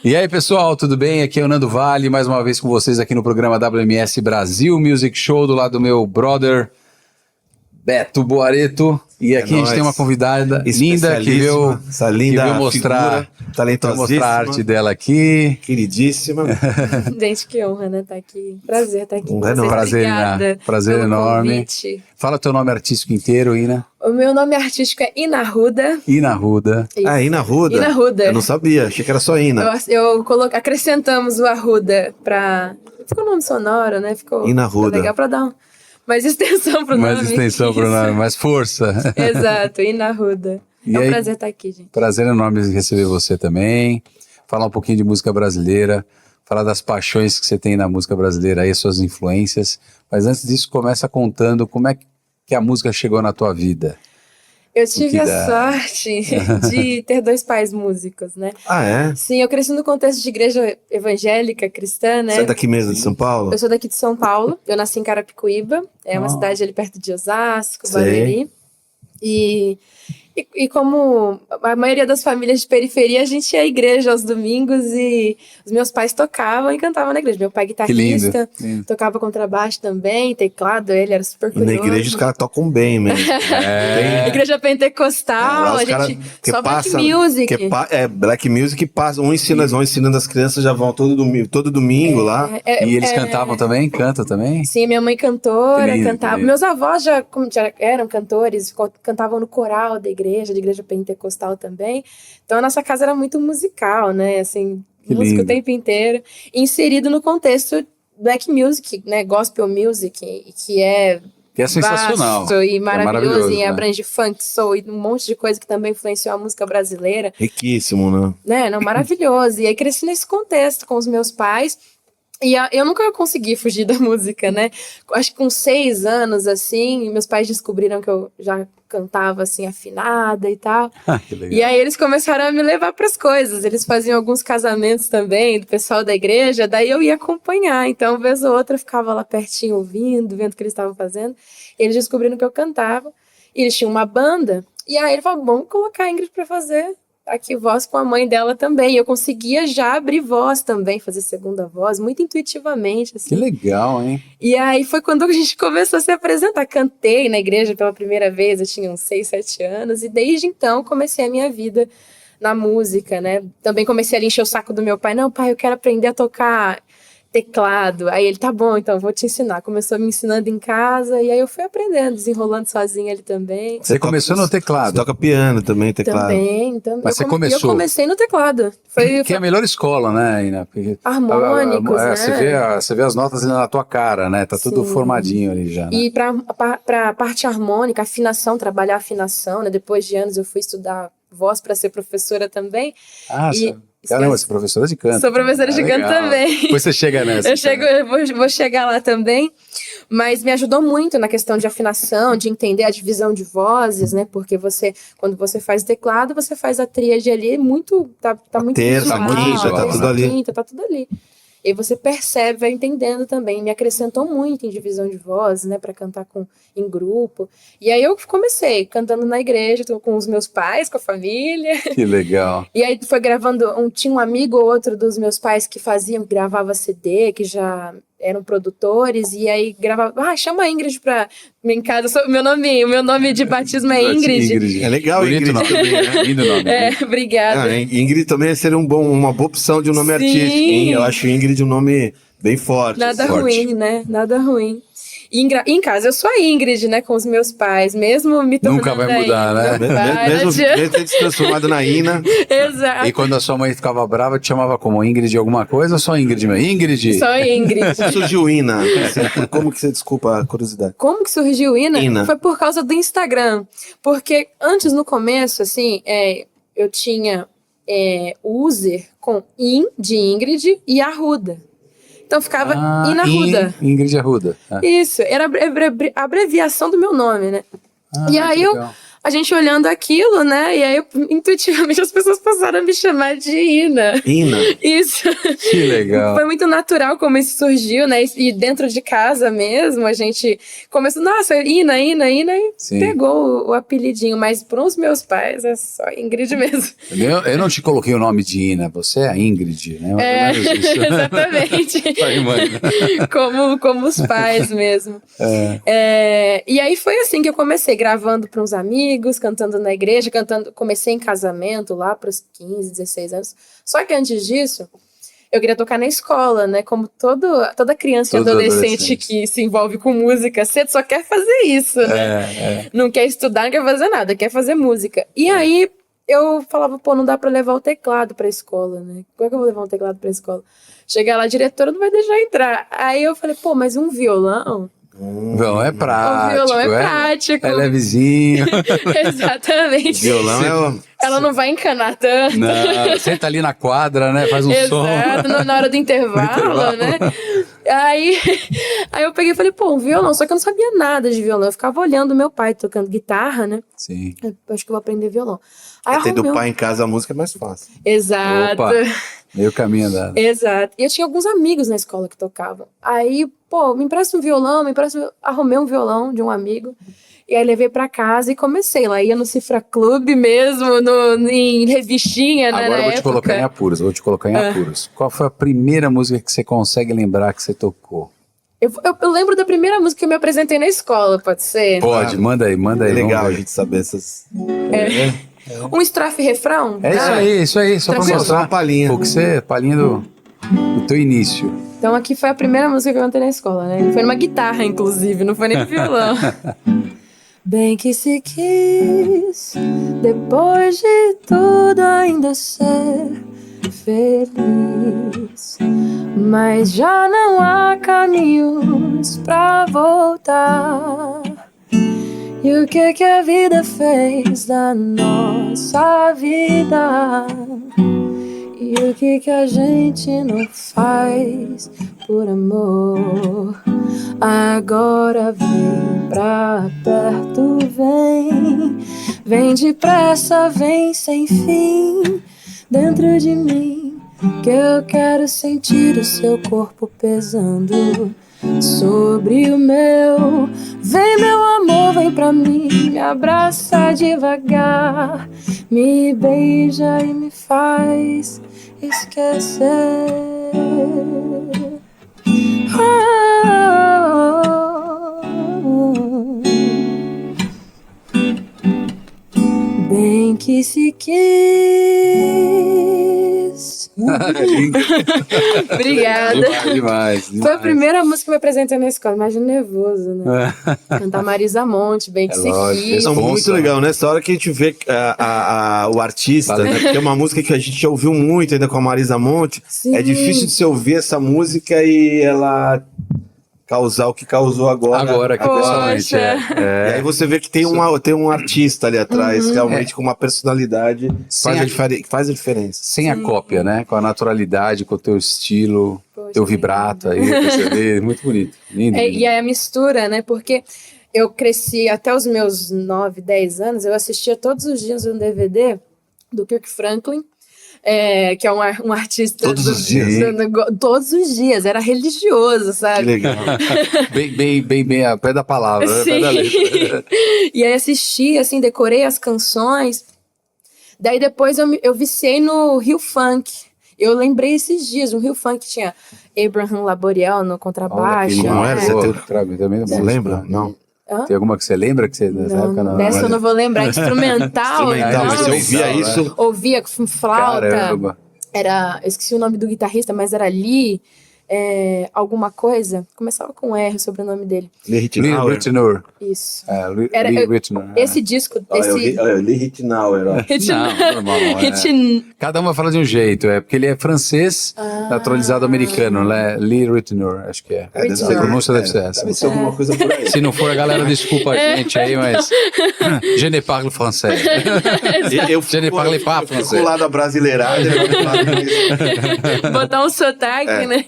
E aí, pessoal, tudo bem? Aqui é o Nando Vale, mais uma vez com vocês aqui no programa WMS Brasil Music Show, do lado do meu brother Beto Boareto. E aqui a gente tem uma convidada linda que veio, essa linda mostrar, figura, talentosíssima, mostrar a arte dela aqui. Queridíssima. Gente, que honra, né, estar aqui. Prazer estar aqui com Honra, vocês. Prazer, Obrigada Ina. Prazer pelo enorme. convite. Fala teu nome artístico inteiro, Ina. O meu nome artístico é Ina Arruda. Ina Arruda. Ah, Ina Arruda? Ina Arruda. Eu não sabia, achei que era só Ina. Acrescentamos o Arruda pra... Ficou nome sonoro, né? Ficou Ina Arruda. legal pra dar mais extensão pro nome. Mais extensão pro nome, mais força. Exato, Ina Arruda. E É um aí, prazer estar aqui, gente. Prazer enorme receber você também. Falar um pouquinho de música brasileira, falar das paixões que você tem na música brasileira aí, suas influências. Mas antes disso, começa contando como é que a música chegou na tua vida. Eu tive a sorte de ter dois pais músicos, né? Ah, é? Sim, eu cresci no contexto de igreja evangélica, cristã, né? Você é daqui mesmo, de São Paulo? Eu sou daqui de São Paulo, eu nasci em Carapicuíba, é uma cidade ali perto de Osasco, Sei. Barueri. E como a maioria das famílias de periferia, a gente ia à igreja aos domingos e os meus pais tocavam e cantavam na igreja. Meu pai guitarrista, lindo. tocava contrabaixo também, teclado, ele era super E na curioso. igreja os caras tocam bem mesmo. Igreja pentecostal, a gente só black music. Black music passa, vão ensinando as crianças, já vão todo domingo lá. E eles cantavam também? Cantam também? Sim, minha mãe cantora, Que lindo, cantava. que lindo. Meus avós já eram cantores, cantavam no coral da igreja, de igreja pentecostal também. Então a nossa casa era muito musical, né? Assim, Que música lindo. o tempo inteiro. Inserido no contexto black music, né? Gospel music, que é Que é sensacional. vasto e É maravilhoso, e né? abrange funk, soul e um monte de coisa que também influenciou a música brasileira. Riquíssimo, né? Né? Não, maravilhoso. E aí cresci nesse contexto com os meus pais. E eu nunca consegui fugir da música, né? Acho que com 6 anos, assim, meus pais descobriram que eu já cantava, assim, afinada e tal. Que legal. E aí eles começaram a me levar para as coisas. Eles faziam alguns casamentos também, do pessoal da igreja, daí eu ia acompanhar. Então, vez ou outra, eu ficava lá pertinho ouvindo, vendo o que eles estavam fazendo. Eles descobriram que eu cantava. E eles tinham uma banda. E aí ele falou, vamos colocar a Ingrid para fazer aqui voz com a mãe dela também. E eu conseguia já abrir voz também, fazer segunda voz, muito intuitivamente, assim. Que legal, hein? E aí foi quando a gente começou a se apresentar. Cantei na igreja pela primeira vez, eu tinha uns 6, 7 anos. E desde então comecei a minha vida na música, né? Também comecei a encher o saco do meu pai. Não, pai, eu quero aprender a tocar teclado. Aí ele, tá bom, então vou te ensinar. Começou me ensinando em casa e aí eu fui aprendendo, desenrolando sozinha ali também. Você começou no teclado. Você toca piano também, teclado. Também. Mas você começou. Eu comecei no teclado. Que é a melhor escola, né, Ina? Porque harmônicos, né? Você vê as notas ali na tua cara, né? Tá tudo Sim. formadinho ali já, né? E pra parte harmônica, afinação, trabalhar afinação, né? Depois de anos eu fui estudar voz para ser professora também. Caramba, você é professora de canto. Sou professora de canto legal. também. Depois você chega nessa. Eu vou chegar lá também. Mas me ajudou muito na questão de afinação, de entender a divisão de vozes, né? Porque quando você faz teclado, você faz a tríade ali muito. Tá muito terça, visual, a quinta, tá tudo ali. Quinta, tá tudo ali. E você percebe, vai entendendo também. Me acrescentou muito em divisão de vozes, né? Pra cantar em grupo. E aí eu comecei cantando na igreja, com os meus pais, com a família. Que legal. E aí foi gravando, tinha um amigo ou outro dos meus pais que gravava CD, que já eram produtores, e aí gravava, chama a Ingrid pra em casa, o meu nome de batismo é Ingrid. É legal, Bonito Ingrid nome. também, né? Lindo nome. Obrigada. Ingrid também seria uma boa opção de um nome artístico, hein? Eu acho Ingrid um nome bem forte. Nada forte. ruim, né? Nada ruim. E em casa eu sou a Ingrid, né, com os meus pais, mesmo me tornando Nunca vai mudar, né? Mesmo ter se transformado na Ina. Exato. E quando a sua mãe ficava brava, te chamava como Ingrid alguma coisa ou só Ingrid mesmo? Ingrid? Só Ingrid. Como surgiu Ina? Como que você, desculpa a curiosidade? Como que surgiu Ina? Ina. Foi por causa do Instagram. Porque antes, no começo, assim, eu tinha o user com de Ingrid e Arruda. Então ficava Ina Arruda. Ingrid Arruda. Isso, era a abreviação do meu nome, né? E aí a gente olhando aquilo, né? E aí, intuitivamente, as pessoas passaram a me chamar de Ina. Ina. Isso. Que legal. Foi muito natural como isso surgiu, né? E dentro de casa mesmo, a gente começou, nossa, Ina, e Sim. pegou o apelidinho. Mas para os meus pais, é só Ingrid mesmo. Eu não te coloquei o nome de Ina, você é a Ingrid, né? Mais ou menos isso. Exatamente. Vai, mãe. como os pais mesmo. E aí foi assim que eu comecei, gravando para uns amigos, cantando na igreja, comecei em casamento lá para os 15, 16 anos. Só que antes disso, eu queria tocar na escola, né? Como toda criança e adolescente que se envolve com música cedo só quer fazer isso, né? Não quer estudar, não quer fazer nada, quer fazer música. E aí eu falava, pô, não dá pra levar o teclado pra escola, né? Como é que eu vou levar um teclado pra escola? Chegar lá, a diretora não vai deixar entrar. Aí eu falei, pô, mas um violão? Violão é prático. O violão é prático. É levezinho. Exatamente. Violão Ela não vai encanar tanto. Não, senta ali na quadra, né? Faz um som. Exato, na hora do intervalo, né? Aí eu peguei e falei, pô, um violão. Só que eu não sabia nada de violão. Eu ficava olhando meu pai tocando guitarra, né? Sim. Eu acho que eu vou aprender violão. Aí ter do pai em casa a música é mais fácil. Exato. Opa, meio caminho andado. Exato. E eu tinha alguns amigos na escola que tocavam. Aí, pô, me empresta um violão, arrumei um violão de um amigo. E aí levei pra casa e comecei lá. Ia no Cifra Club mesmo, em revistinha, né? Agora eu vou na te colocar em apuros. Qual foi a primeira música que você consegue lembrar que você tocou? Eu lembro da primeira música que eu me apresentei na escola, pode ser? Pode, manda aí. É legal a gente saber essas... Um estrofe e refrão? Isso aí. Só pra Tranquilo. mostrar uma palhinha. Palhinha do teu início. Então aqui foi a primeira música que eu cantei na escola, né? Foi numa guitarra, inclusive, não foi nem violão. Bem que se quis, depois de tudo ainda ser feliz, mas já não há caminhos pra voltar. E o que a vida fez da nossa vida? E o que a gente não faz por amor? Agora vem pra perto, vem depressa, vem sem fim dentro de mim, que eu quero sentir o seu corpo pesando sobre o meu. Vem, meu amor, vem pra mim, me abraça devagar, me beija e me faz esquecer. Bem que se quis. Obrigada. Demais. Foi a primeira música que eu me apresentei na escola. Imagina nervoso, né? Cantar Marisa Monte, Bem que se quis. Não, muito legal, né? Essa hora que a gente vê o artista, né? Porque é uma música que a gente já ouviu muito ainda com a Marisa Monte. Sim. É difícil de você ouvir essa música e ela causar o que causou agora. Agora, que pessoalmente. E aí você vê que tem um artista ali atrás, realmente com uma personalidade que faz a diferença. Sem a cópia, né? Com a naturalidade, com o teu estilo, Poxa, teu vibrato aí, você vê, muito bonito. Lindo. E aí a mistura, né? Porque eu cresci até os meus 9, 10 anos, eu assistia todos os dias um DVD do Kirk Franklin, que é um artista... Todos os dias. Todos os dias, era religioso, sabe? Que legal. bem, a pé da palavra, a pé da letra. E aí assisti, assim, decorei as canções. Daí depois eu viciei no Rio Funk. Eu lembrei esses dias, no Rio Funk tinha Abraham Laboriel no contrabaixo. Não era? Você também Você lembra? Não. Tem alguma que você lembra que você nessa época não? Dessa eu não vou lembrar. Instrumental, Mas você ouvia isso? Ouvia com flauta. Caramba. Eu esqueci o nome do guitarrista, mas era Lee, alguma coisa. Começava com R, o sobrenome dele. Lee Ritenour. Isso. Lee Ritenour. Esse disco... Lee Ritenour. Não, normal. Cada uma fala de um jeito, porque ele é francês, naturalizado americano, né? Lee Ritenour, acho que é. A pronúncia deve ser essa. Deve ser alguma coisa por aí. Se não for, a galera desculpa a gente aí, mas... Je ne parle français. Je ne parle pas Eu fico français. lá da brasileirada. Botar um sotaque, né?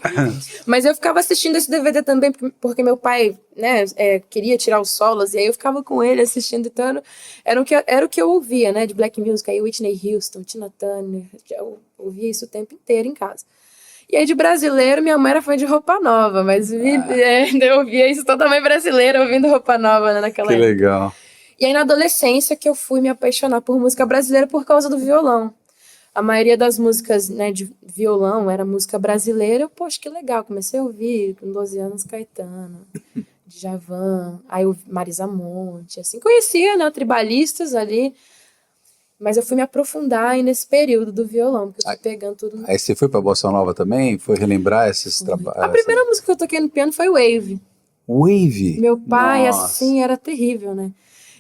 Mas eu ficava assistindo esse DVD também, porque meu pai, né, queria tirar os solos, e aí eu ficava com ele assistindo, então era o que eu ouvia, né, de black music, aí Whitney Houston, Tina Turner, eu ouvia isso o tempo inteiro em casa. E aí de brasileiro, minha mãe era fã de Roupa Nova, mas eu ouvia isso, toda mãe brasileira ouvindo Roupa Nova, né, naquela época. Que legal. E aí na adolescência que eu fui me apaixonar por música brasileira por causa do violão. A maioria das músicas, né, de violão era música brasileira. Eu, poxa, que legal. Comecei a ouvir com 12 anos Caetano, Djavan, aí eu Marisa Monte, assim. Conhecia, né, tribalistas ali. Mas eu fui me aprofundar aí nesse período do violão, porque eu fui pegando tudo. Aí você foi pra Bossa Nova também? Foi relembrar esses trabalhos? A primeira música que eu toquei no piano foi Wave. Wave? Meu pai, Nossa. assim, era terrível, né?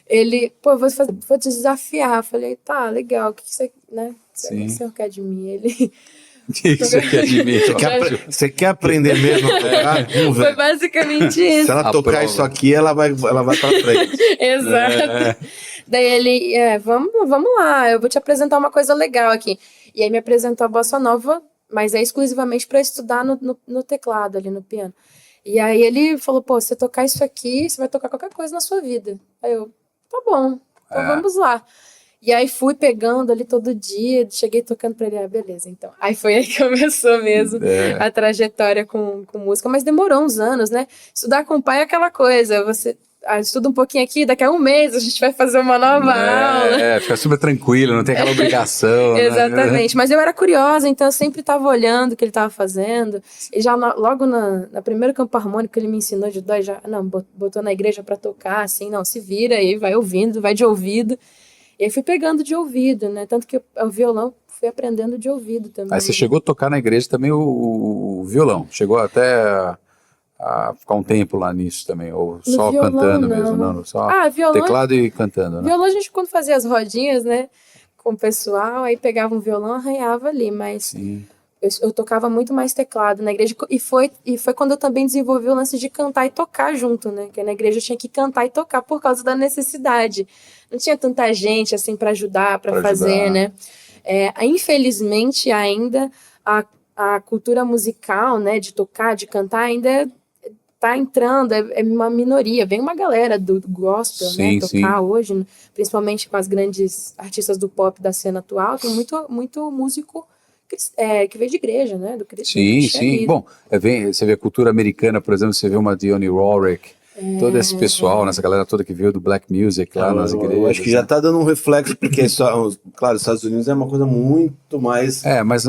Ele, pô, vou te desafiar. Eu falei, tá, legal, o que você, né? O que o senhor quer de mim? Ele... O que você quer de mim? Você quer aprender mesmo a tocar? Vamos Foi ver. basicamente isso. Se ela tocar isso aqui, ela vai pra frente. Exato. Daí ele, vamos lá, eu vou te apresentar uma coisa legal aqui. E aí me apresentou a Bossa Nova, mas é exclusivamente para estudar no teclado ali, no piano. E aí ele falou, pô, você tocar isso aqui, você vai tocar qualquer coisa na sua vida. Aí eu, tá bom, então vamos lá. E aí fui pegando ali todo dia, cheguei tocando pra ele, beleza, então. Aí foi aí que começou mesmo a trajetória com música, mas demorou uns anos, né? Estudar com o pai é aquela coisa, você estuda um pouquinho aqui, daqui a um mês a gente vai fazer uma nova aula. Fica super tranquilo, não tem aquela obrigação. Exatamente, mas eu era curiosa, então eu sempre estava olhando o que ele estava fazendo, e já logo na primeira campo harmônico que ele me ensinou de dó, já, não, botou na igreja para tocar, assim, não, se vira aí, vai ouvindo, vai de ouvido. E aí fui pegando de ouvido, né? Tanto que o violão fui aprendendo de ouvido também. Aí você chegou a tocar na igreja também o violão. Chegou até a ficar um tempo lá nisso também, ou só violão, cantando não. mesmo, não? Só violão, teclado e cantando, né? Violão a gente quando fazia as rodinhas, né? Com o pessoal, aí pegava um violão, arranhava ali, mas... Sim. Eu tocava muito mais teclado na igreja, e foi quando eu também desenvolvi o lance de cantar e tocar junto, né? Que na igreja eu tinha que cantar e tocar por causa da necessidade. Não tinha tanta gente, assim, para ajudar, para fazer, né? Infelizmente, ainda, a cultura musical, né? De tocar, de cantar, ainda tá entrando, é uma minoria. Vem uma galera do gospel, né? Tocar hoje, principalmente com as grandes artistas do pop da cena atual, tem muito músico que veio de igreja, né? Do sim. Bom, você vê a cultura americana, por exemplo, você vê uma Dionne Warwick, todo esse pessoal, essa galera toda que veio do black music lá nas igrejas. Eu acho que já tá dando um reflexo, porque claro, os Estados Unidos é uma coisa muito mais... mais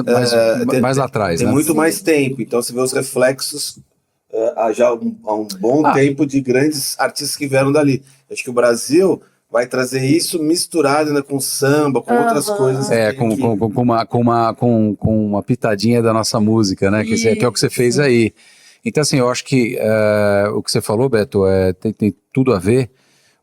lá atrás, tem né? muito mais tempo, então você vê os reflexos já há um bom tempo de grandes artistas que vieram dali. Acho que o Brasil... vai trazer isso misturado ainda com samba, com outras coisas. Com uma pitadinha da nossa música, né? Que é o que você fez aí. Então, assim, eu acho que o que você falou, Beto, tem tudo a ver,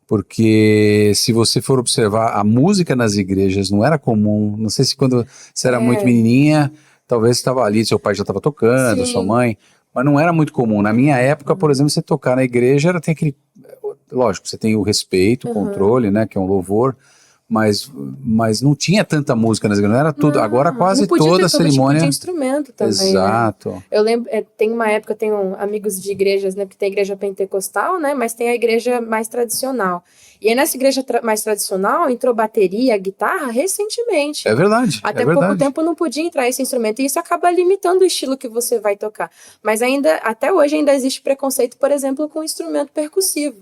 porque se você for observar, a música nas igrejas não era comum. Não sei se quando você era muito menininha, talvez estava ali, seu pai já estava tocando, sua mãe, mas não era muito comum. Na minha época, por exemplo, você tocar na igreja, tem aquele... Lógico, você tem o respeito, o controle, né, que é um louvor, mas não tinha tanta música nas igrejas, não era tudo. Agora quase toda a cerimônia... Tipo de instrumento também, exato. Né? Eu lembro, tem uma época, tenho amigos de igrejas, né, porque tem a igreja pentecostal, né, mas tem a igreja mais tradicional. E aí nessa igreja mais tradicional entrou bateria, guitarra recentemente. É verdade. Até pouco tempo não podia entrar esse instrumento, e isso acaba limitando o estilo que você vai tocar. Mas até hoje ainda existe preconceito, por exemplo, com instrumento percussivo.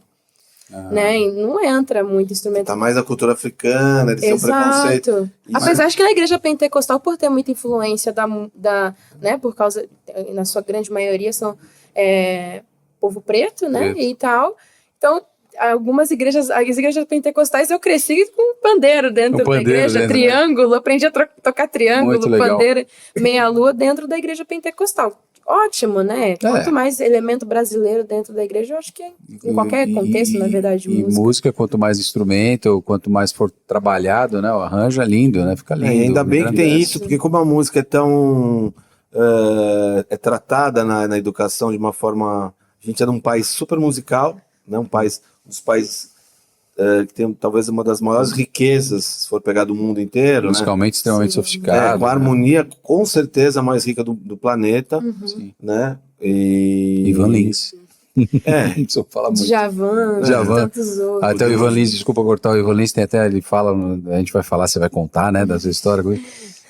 Né? E não entra muito instrumento. Tá mais a cultura africana, eles têm um preconceito. Apesar de que na igreja pentecostal, por ter muita influência né, por causa, na sua grande maioria, são povo preto, né? E tal. Então, as igrejas pentecostais, eu cresci com pandeiro dentro da igreja, triângulo, aprendi a tocar triângulo, pandeiro, meia-lua dentro da igreja pentecostal. Ótimo, né? Quanto mais elemento brasileiro dentro da igreja, eu acho que em qualquer contexto, na verdade, de música. E música, quanto mais instrumento, quanto mais for trabalhado, né? O arranjo é lindo, né? Fica lindo. Ainda bem que tem isso, porque como a música é tão... tratada na educação de uma forma... A gente é num país super musical, né? Um dos países que tem talvez uma das maiores riquezas, se for pegar do mundo inteiro, musicalmente extremamente sofisticado. Com a harmonia, com certeza, a mais rica do planeta, né? Ivan Lins. Isso fala muito. Djavan, tantos outros. Até o Ivan Lins, desculpa cortar, o Ivan Lins tem até, ele fala, a gente vai falar, você vai contar, né, dessa história. O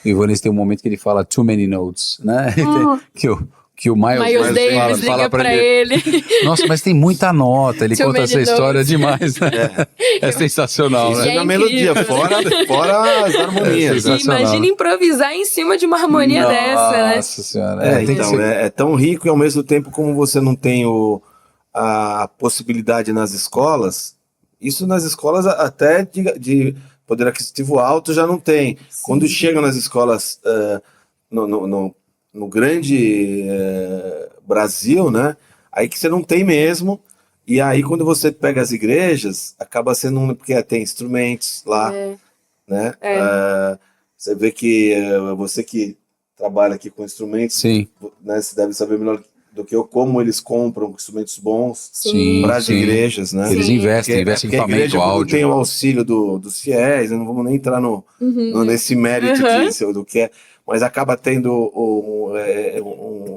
Ivan Lins tem um momento que ele fala too many notes, né? Que o Miles Davis fala liga pra ele. Nossa, mas tem muita nota, ele conta essa história demais, né? É sensacional, Isso né? é na melodia, fora as harmonias. Imagina improvisar em cima de uma harmonia dessa, né? Nossa senhora. É tão rico e ao mesmo tempo como você não tem a possibilidade nas escolas, isso nas escolas até de poder aquisitivo alto já não tem. Sim. Quando chegam nas escolas no grande Brasil, né? Aí que você não tem mesmo. E aí quando você pega as igrejas, acaba sendo porque tem instrumentos lá, né? Você vê que você que trabalha aqui com instrumentos, sim, né? Você deve saber melhor do que eu como eles compram instrumentos bons para as sim, igrejas, né? Eles investem em equipamento áudio. Tem o auxílio dos fiéis, não vamos nem entrar nesse mérito do que é, mas acaba tendo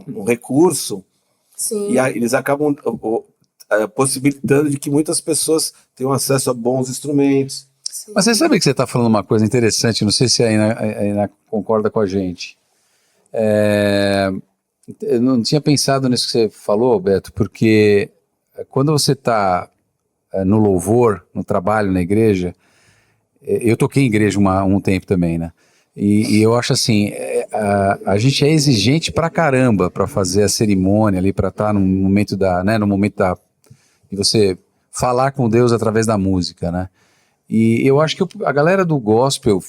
um recurso. Sim. E aí eles acabam possibilitando de que muitas pessoas tenham acesso a bons instrumentos. Sim. Mas você sabe que você está falando uma coisa interessante, não sei se a Aina concorda com a gente. Eu não tinha pensado nisso que você falou, Beto, porque quando você está no louvor, no trabalho, na igreja, eu toquei em igreja um tempo também, né? E eu acho assim, a gente é exigente pra caramba para fazer a cerimônia ali, para estar no momento de você falar com Deus através da música, né? E eu acho que a galera do gospel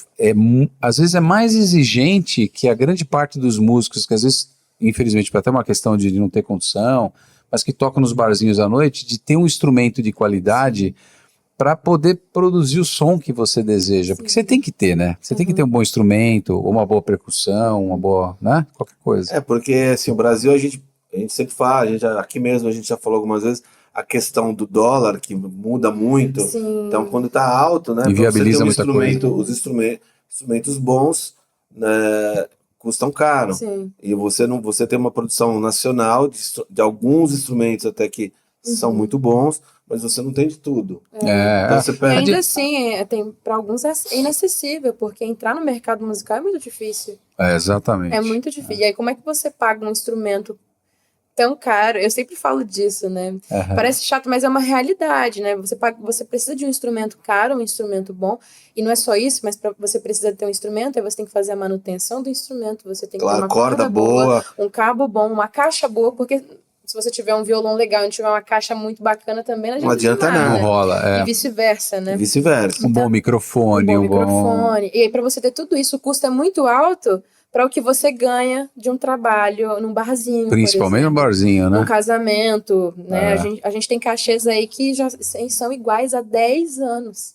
às vezes é mais exigente que a grande parte dos músicos, que às vezes, infelizmente, para até uma questão de não ter condição, mas que tocam nos barzinhos à noite, de ter um instrumento de qualidade para poder produzir o som que você deseja. Porque você tem que ter, né? Você tem que ter um bom instrumento, ou uma boa percussão, uma boa, né? Qualquer coisa. Porque assim, o Brasil, a gente sempre fala, aqui mesmo a gente já falou algumas vezes, a questão do dólar, que muda muito. Sim. Então, quando tá alto, né? Inviabiliza muita coisa. Os instrumentos bons, né, custam caro. Sim. E você tem uma produção nacional de alguns instrumentos até que são muito bons, mas você não tem de tudo. Então você perde... Ainda assim, para alguns é inacessível, porque entrar no mercado musical é muito difícil. Exatamente. É muito difícil. E aí, como é que você paga um instrumento tão caro? Eu sempre falo disso, né? Parece chato, mas é uma realidade, né? Você precisa de um instrumento caro, um instrumento bom, e não é só isso, mas você precisa ter um instrumento, aí você tem que fazer a manutenção do instrumento, você tem que ter uma corda boa, um cabo bom, uma caixa boa, porque se você tiver um violão legal e não tiver uma caixa muito bacana também, não adianta nada. Não rola, E vice-versa, né? Um bom microfone. E aí, para você ter tudo isso, o custo é muito alto para o que você ganha de um trabalho num barzinho. Principalmente num barzinho, né? Num casamento, né? A gente tem cachês aí que já são iguais há 10 anos.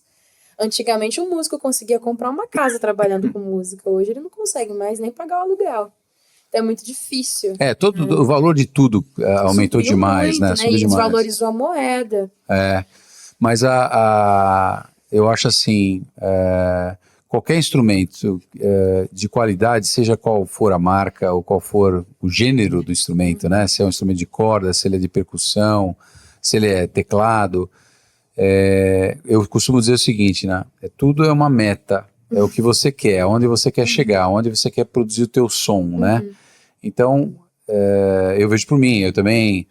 Antigamente, um músico conseguia comprar uma casa trabalhando com música. Hoje ele não consegue mais nem pagar o aluguel. É muito difícil. O valor de tudo aumentou Subiu demais, muito, né? E desvalorizou a moeda. Mas eu acho assim, qualquer instrumento de qualidade, seja qual for a marca ou qual for o gênero do instrumento, né? Se é um instrumento de corda, se ele é de percussão, se ele é teclado, eu costumo dizer o seguinte, né? Tudo é uma meta, é o que você quer, aonde você quer chegar, aonde você quer produzir o teu som, né? Então, eu vejo por mim, eu também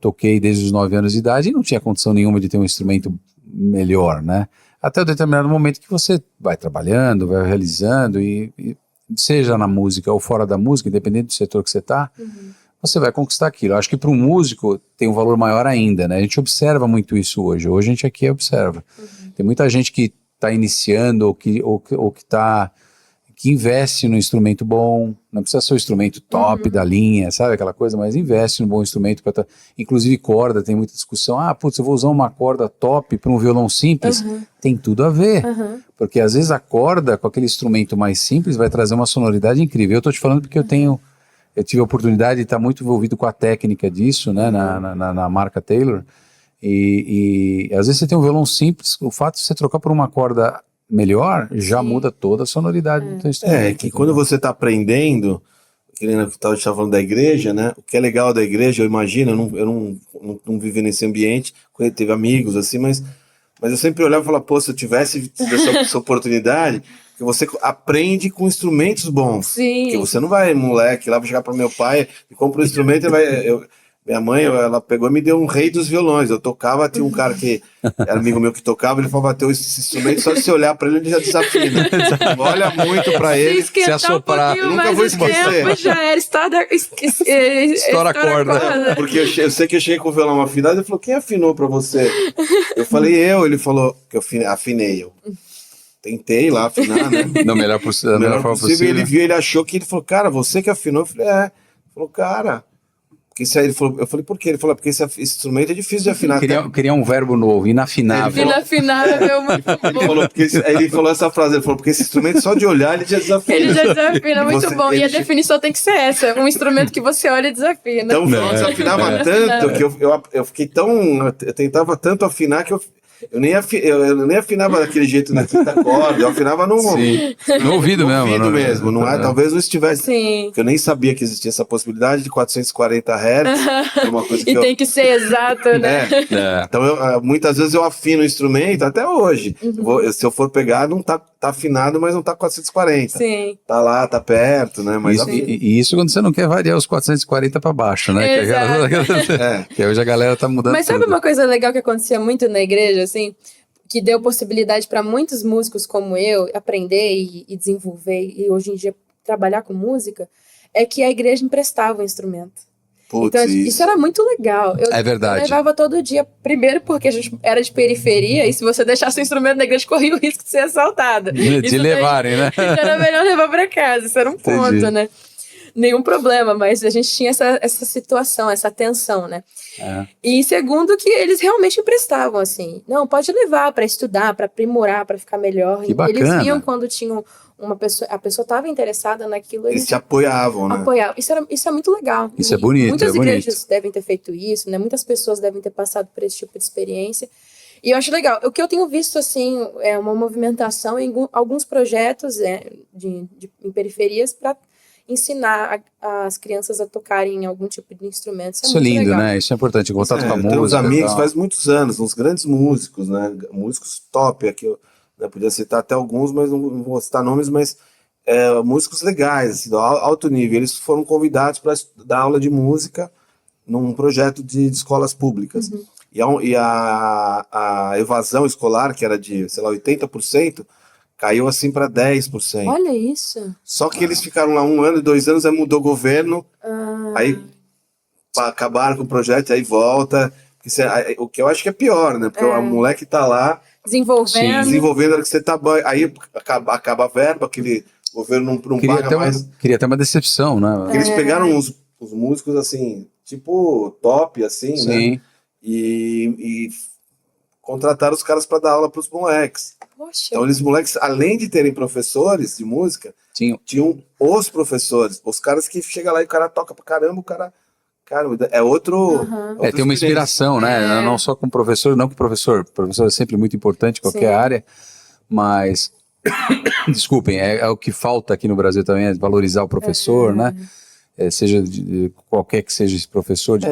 toquei desde os 9 anos de idade e não tinha condição nenhuma de ter um instrumento melhor, né? Até um determinado momento que você vai trabalhando, vai realizando e seja na música ou fora da música, independente do setor que você está, você vai conquistar aquilo. Eu acho que para um músico tem um valor maior ainda, né? A gente observa muito isso hoje. Hoje a gente aqui observa. Tem muita gente que está iniciando ou que investe no instrumento bom, não precisa ser o instrumento top da linha, sabe aquela coisa, mas investe no bom instrumento, inclusive corda, tem muita discussão, eu vou usar uma corda top para um violão simples, tem tudo a ver, porque às vezes a corda com aquele instrumento mais simples vai trazer uma sonoridade incrível. Eu estou te falando porque eu tive a oportunidade de estar muito envolvido com a técnica disso, né, na marca Taylor, e às vezes você tem um violão simples, o fato de você trocar por uma corda melhor, já muda toda a sonoridade do teu instrumento. Quando você está aprendendo, que nem eu estava falando da igreja, né? O que é legal da igreja, eu imagino, eu não vivi nesse ambiente, teve amigos assim, mas eu sempre olhava e falava, pô, se eu tivesse tido essa oportunidade, que você aprende com instrumentos bons. Sim. Porque você não vai, moleque, lá vai chegar para meu pai e compra um instrumento e vai... Minha mãe, ela pegou e me deu um rei dos violões. Eu tocava, tinha um cara que era amigo meu que tocava, ele falava, bateu esse instrumento, só de você olhar pra ele já desafina. Olha muito pra ele. Se assoprar. Eu nunca vou esquecer. Já era, estoura a corda. Porque eu sei que eu cheguei com o violão afinado, ele falou, quem afinou pra você? Eu falei, ele falou que eu afinei. Eu tentei lá afinar, né? Da melhor forma possível. Ele viu, ele achou que ele falou, cara, você que afinou? Eu falei, Ele falou, cara... Ele falou, eu falei, por quê? Ele falou, porque esse instrumento é difícil de afinar. Queria um verbo novo, inafinável. Inafinável, muito bom. Ele falou essa frase, ele falou, porque esse instrumento só de olhar ele já desafina. Ele já desafina, muito bom. E a definição tem que ser essa, um instrumento que você olha e desafina. Então, eu desafinava tanto que eu fiquei tão... Eu tentava tanto afinar que eu nem afinava daquele jeito na quinta corda, eu afinava no ouvido mesmo. Não é? Talvez não estivesse. Sim. Porque eu nem sabia que existia essa possibilidade de 440 Hz. Uma coisa que tem que ser exato, né? Então, muitas vezes eu afino o instrumento, até hoje. Se eu for pegar, não tá afinado, mas não tá 440. Sim. Tá lá, tá perto, né? Mas e isso quando você não quer variar os 440 para baixo, né? Que hoje a galera tá mudando. Mas sabe uma coisa legal que acontecia muito na igreja, assim, que deu possibilidade para muitos músicos como eu aprender e desenvolver e hoje em dia trabalhar com música, é que a igreja emprestava o instrumento. Então, isso era muito legal. É verdade. Eu levava todo dia, primeiro porque a gente era de periferia, e se você deixasse o instrumento na igreja, corria o risco de ser assaltado. De levarem, né? Então era melhor levar para casa, isso era um ponto, né? Nenhum problema, mas a gente tinha essa situação, essa tensão, né? E segundo, que eles realmente emprestavam, assim. Não, pode levar para estudar, para aprimorar, para ficar melhor. Que bacana. Eles viam quando tinham uma pessoa, a pessoa estava interessada naquilo. Eles te apoiavam, né? Isso é muito legal. Isso é bonito, muitas igrejas devem ter feito isso, né? Muitas pessoas devem ter passado por esse tipo de experiência. E eu acho legal. O que eu tenho visto, assim, é uma movimentação em alguns projetos em periferias para ensinar as crianças a tocarem algum tipo de instrumento. Isso é lindo, legal, né? Isso é importante, contato com a música. Tem uns amigos, faz muitos anos, uns grandes músicos, né? Músicos top, aqui eu podia citar até alguns, mas não vou citar nomes, mas músicos legais, assim, do alto nível. Eles foram convidados para dar aula de música num projeto de escolas públicas. E a evasão escolar, que era de, sei lá, 80%, caiu assim para 10%. Olha isso. Só que eles ficaram lá 1 ano, 2 anos, aí mudou o governo, aí acabaram com o projeto, aí volta. O que eu acho que é pior, né? Porque o moleque tá lá desenvolvendo, a hora que você tá... Aí acaba a verba, aquele governo não paga mais. Queria ter uma decepção, né? Porque eles pegaram os músicos, assim, tipo top, assim, né? E contrataram os caras para dar aula pros moleques. Poxa. Então, eles moleques, além de terem professores de música, tinham os professores, os caras que chegam lá e o cara toca pra caramba, o cara é outro... tem uma inspiração, né? Não só com o professor, não que o professor é sempre muito importante em qualquer área, mas, desculpem, é o que falta aqui no Brasil também, é valorizar o professor, né? Seja qualquer que seja esse professor de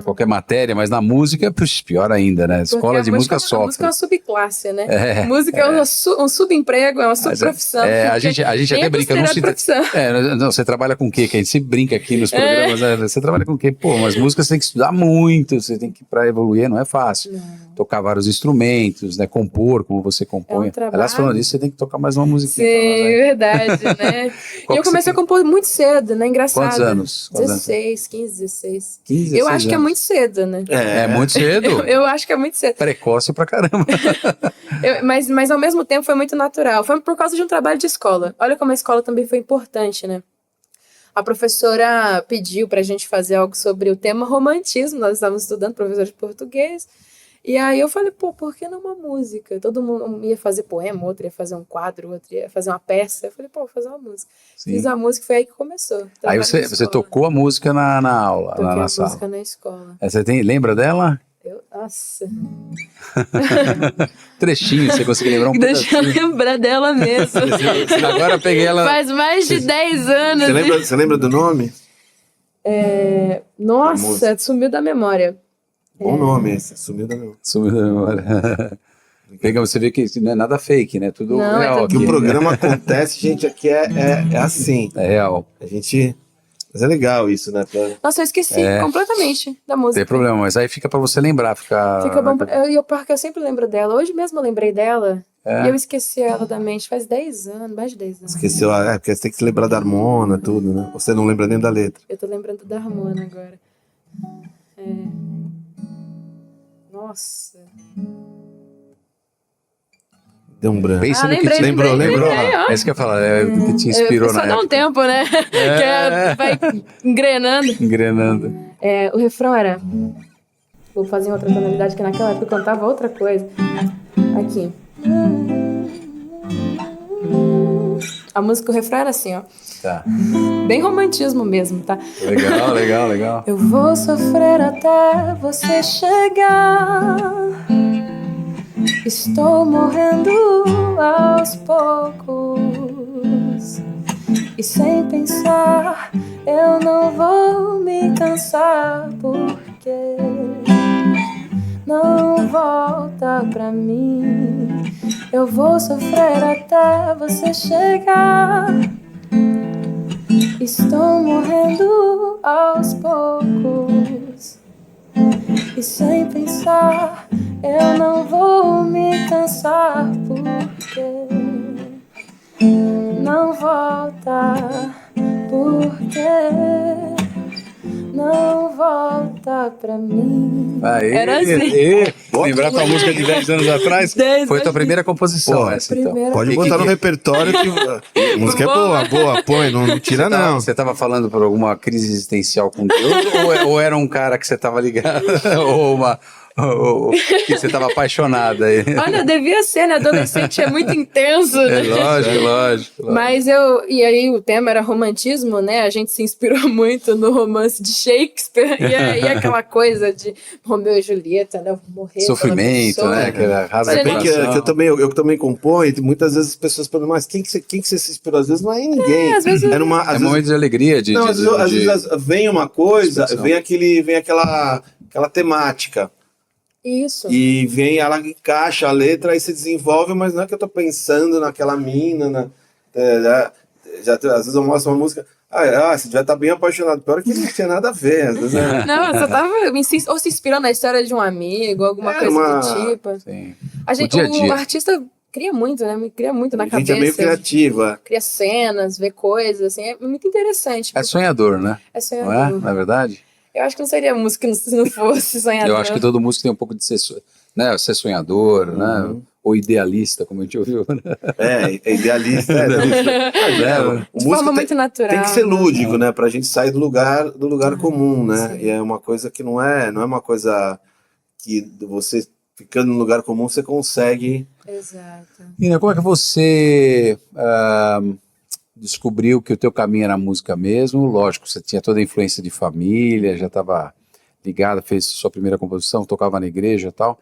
qualquer matéria, mas na música é pior ainda, né? Escola de música sofre. A música é uma subclasse, né? Música é um subemprego, é uma subprofissão. A gente até brinca. Não, você trabalha com o quê? Que a gente sempre brinca aqui nos programas. Você trabalha com o quê? Pô, mas música você tem que estudar muito, você tem que, para evoluir, não é fácil. Tocar vários instrumentos, né? Compor, como você compõe. Aliás, falando disso, você tem que tocar mais uma musiquinha. Sim, verdade, né? E eu comecei a compor muito cedo, né? Engraçado. Quantos anos? 16, 15, 16. 15, eu acho que é muito cedo, né? É muito cedo? Eu acho que é muito cedo. Precoce pra caramba. Mas ao mesmo tempo foi muito natural. Foi por causa de um trabalho de escola. Olha como a escola também foi importante, né? A professora pediu pra gente fazer algo sobre o tema romantismo. Nós estávamos estudando, professor de português. E aí eu falei, por que não uma música? Todo mundo ia fazer poema, outro ia fazer um quadro, outro ia fazer uma peça. Eu falei, vou fazer uma música. Fiz a música, foi aí que começou. Aí você tocou a música na aula, lá na sala. Toquei a música na escola. Lembra dela? Nossa. Trechinho, você conseguiu lembrar um Deixa eu pedacinho? lembrar dela mesmo. Agora eu peguei ela... Faz mais de 10 anos. Você lembra do nome? Nossa, sumiu da memória. Bom nome esse, sumiu da memória. Sumiu da memória. Pega, você vê que não é nada fake, né? Tudo Não, é real tudo- Que aqui. o programa acontece, gente, aqui é assim. É real. A gente... Mas é legal isso, né? Nossa, eu esqueci completamente da Não música. tem problema, mas aí fica pra você lembrar. Fica bom. Porque eu sempre lembro dela. Hoje mesmo eu lembrei dela e eu esqueci ela da mente. Faz 10 anos, mais de 10 anos. Esqueceu, porque você tem que se lembrar da harmona, tudo, né? Você não lembra nem da letra. Eu tô lembrando da Ramona agora. Nossa. Deu um branco. Pensa no que lembrei, te... lembrou, lembrou. É isso que eu ia falar, que te inspirou Só na dá um época. tempo, né? Vai engrenando. Engrenando. O refrão era... Vou fazer em outra tonalidade, que naquela época eu cantava outra coisa. Aqui. A música, o refrão era assim, ó. Tá. Bem romantismo mesmo, tá? Legal, legal, legal. Eu vou sofrer até você chegar. Estou morrendo aos poucos. E sem pensar, eu não vou me cansar. Porque não volta pra mim. Eu vou sofrer até você chegar. Estou morrendo aos poucos. E sem pensar, eu não vou me cansar. Porque não volta. Porque não volta pra mim. Aí, Era assim. Lembrar tua música de 10 anos atrás? 10 Foi tua anos. primeira composição, Pô, essa, então. Primeira. Pode E botar que- no repertório que a música é boa, põe, não tira não. Você tava falando por alguma crise existencial com Deus? ou era um cara que você tava ligado? ou que você tava apaixonada aí? Olha, devia ser, né? Adolescente é muito intenso. É, Né? lógico. Mas e aí o tema era romantismo, né? A gente se inspirou muito no romance de Shakespeare e aquela coisa de Romeu e Julieta, né? Morrer pela Sofrimento, pessoa. né? Que rasga Mas o bem que coração. eu também componho, e muitas vezes as pessoas perguntam, mas quem que você se inspirou? Às vezes não é em ninguém. às vezes- Às É vezes- momento de alegria, de... não, às de- vezes vem uma coisa, expressão. vem aquela temática. Isso. E vem, ela encaixa a letra, aí se desenvolve, mas não é que eu tô pensando naquela mina, às vezes eu mostro uma música, você já tá bem apaixonado, pior que não tinha nada a ver, às vezes Não, eu só tava ou se inspirando na história de um amigo, alguma É, coisa uma- do tipo. Sim. A gente, dia a dia. o artista cria muito, né? Cria muito na a gente cabeça. é meio criativa. Cria cenas, vê coisas, assim, é muito interessante. É sonhador, né? É Não é? sonhador. Na verdade? Eu acho que não seria música se não fosse sonhador. Eu acho que todo músico tem um pouco de ser, né, ser sonhador, né? Ou idealista, como a gente ouviu. Né? É idealista. O De músico forma muito natural. tem que ser lúdico, né? Pra gente sair do lugar comum, né? sim. E é uma coisa que não é uma coisa que você ficando no lugar comum você consegue. Exato. Nina, como é que você descobriu que o teu caminho era a música mesmo? Lógico, você tinha toda a influência de família, já estava ligada, fez sua primeira composição, tocava na igreja e tal.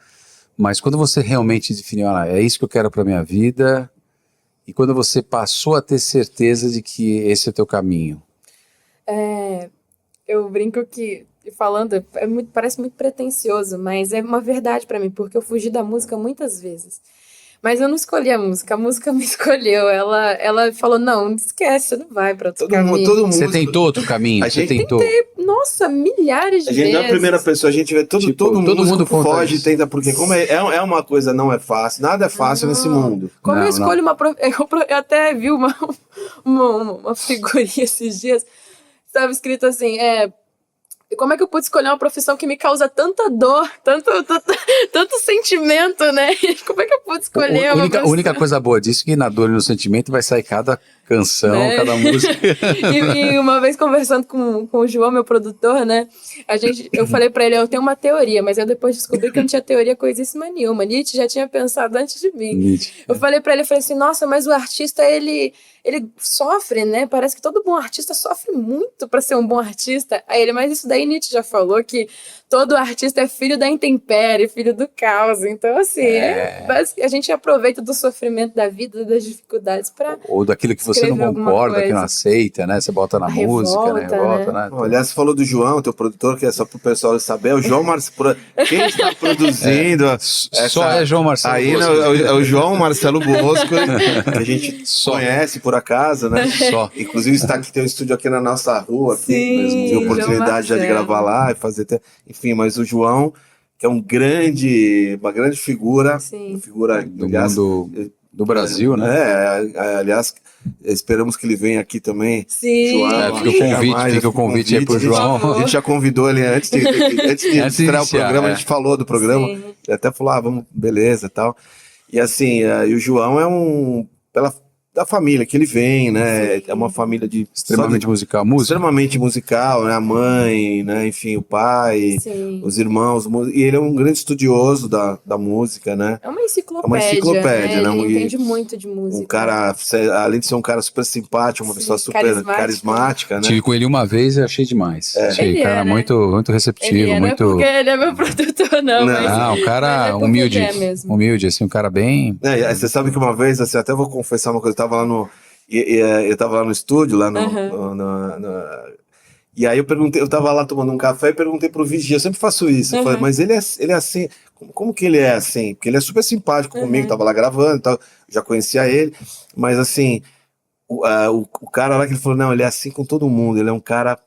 Mas quando você realmente definiu, é isso que eu quero para minha vida, e quando você passou a ter certeza de que esse é o teu caminho? Eu brinco que, falando, parece muito pretensioso, mas é uma verdade pra mim, porque eu fugi da música muitas vezes. Mas eu não escolhi a música me escolheu. Ela falou, não esquece, você não vai pra outro caminho. Todo mundo. Você tentou outro caminho? A Você gente tentou? Nossa, milhares de A gente não é a vezes. primeira pessoa, a gente vê todo Todo mundo mundo conta foge, isso. tenta, porque como é uma coisa, não é fácil, nada é fácil nesse mundo. Como Não, eu escolho eu até vi uma figurinha esses dias, estava escrito assim, como é que eu pude escolher uma profissão que me causa tanta dor, tanto sentimento, né? Como é que eu pude escolher A uma única profissão? coisa boa disso é que na dor e no sentimento vai sair cada canção, né? cada música. E uma vez conversando com o João, meu produtor, né? Eu falei pra ele, eu tenho uma teoria, mas eu depois descobri que eu não tinha teoria coisíssima nenhuma. Nietzsche já tinha pensado antes de mim. Nietzsche. Eu falei pra ele, eu falei assim, nossa, mas o artista, ele sofre, né? Parece que todo bom artista sofre muito pra ser um bom artista. Aí ele, mas isso daí Nietzsche já falou, que todo artista é filho da intempérie, filho do caos. Então, assim, a gente aproveita do sofrimento da vida, das dificuldades pra... Ou daquilo que você não escrever alguma concorda, que coisa. não aceita, né? Você bota na A música, revolta, né? Revolta, né? né? Aliás, você falou do João, teu produtor, que é só pro pessoal saber, é o João Marcelo. Quem está produzindo? Só é João Marcelo Aí Bosco. é o João Marcelo Bosco, que a gente conhece por acaso, né? Só. Inclusive está aqui, tem um estúdio aqui na nossa rua, aqui. Sim, Tive João oportunidade já de Marcelo. gravar lá e fazer até. Enfim, mas o João, que é uma grande figura, Sim. Do aliás, mundo do Brasil, né? aliás, esperamos que ele venha aqui também. Sim. João, Fica o convite aí pro João. A gente já convidou ele antes de estrear o programa, a gente falou do programa. Sim. Ele até falou, vamos, beleza e tal. E assim, e o João é da família que ele vem, né? Sim. É uma família Extremamente musical. Música. extremamente musical, né? A mãe, né? Enfim, o pai, Sim. os irmãos. E ele é um grande estudioso da música, né? É uma enciclopédia. É uma enciclopédia, né? Ele E entende muito de música. Um cara, além de ser um cara super simpático, uma Sim, pessoa super carismática, né? Tive com ele uma vez e achei demais. Achei Ele cara né? muito receptivo, Ele muito... Não é porque ele é meu produtor, não. Mas, Não, um cara mas é porque humilde. ele é mesmo. Humilde, assim, um cara bem... Você sabe que uma vez, assim, até vou confessar uma coisa, eu tava lá eu tava lá no estúdio, lá e aí eu tava lá tomando um café e perguntei pro Vigia, eu sempre faço isso, eu falei, mas ele é assim, como que ele é assim? Porque ele é super simpático comigo, tava lá gravando e tal, já conhecia ele, mas assim, o cara lá que ele falou, não, ele é assim com todo mundo, ele é um cara...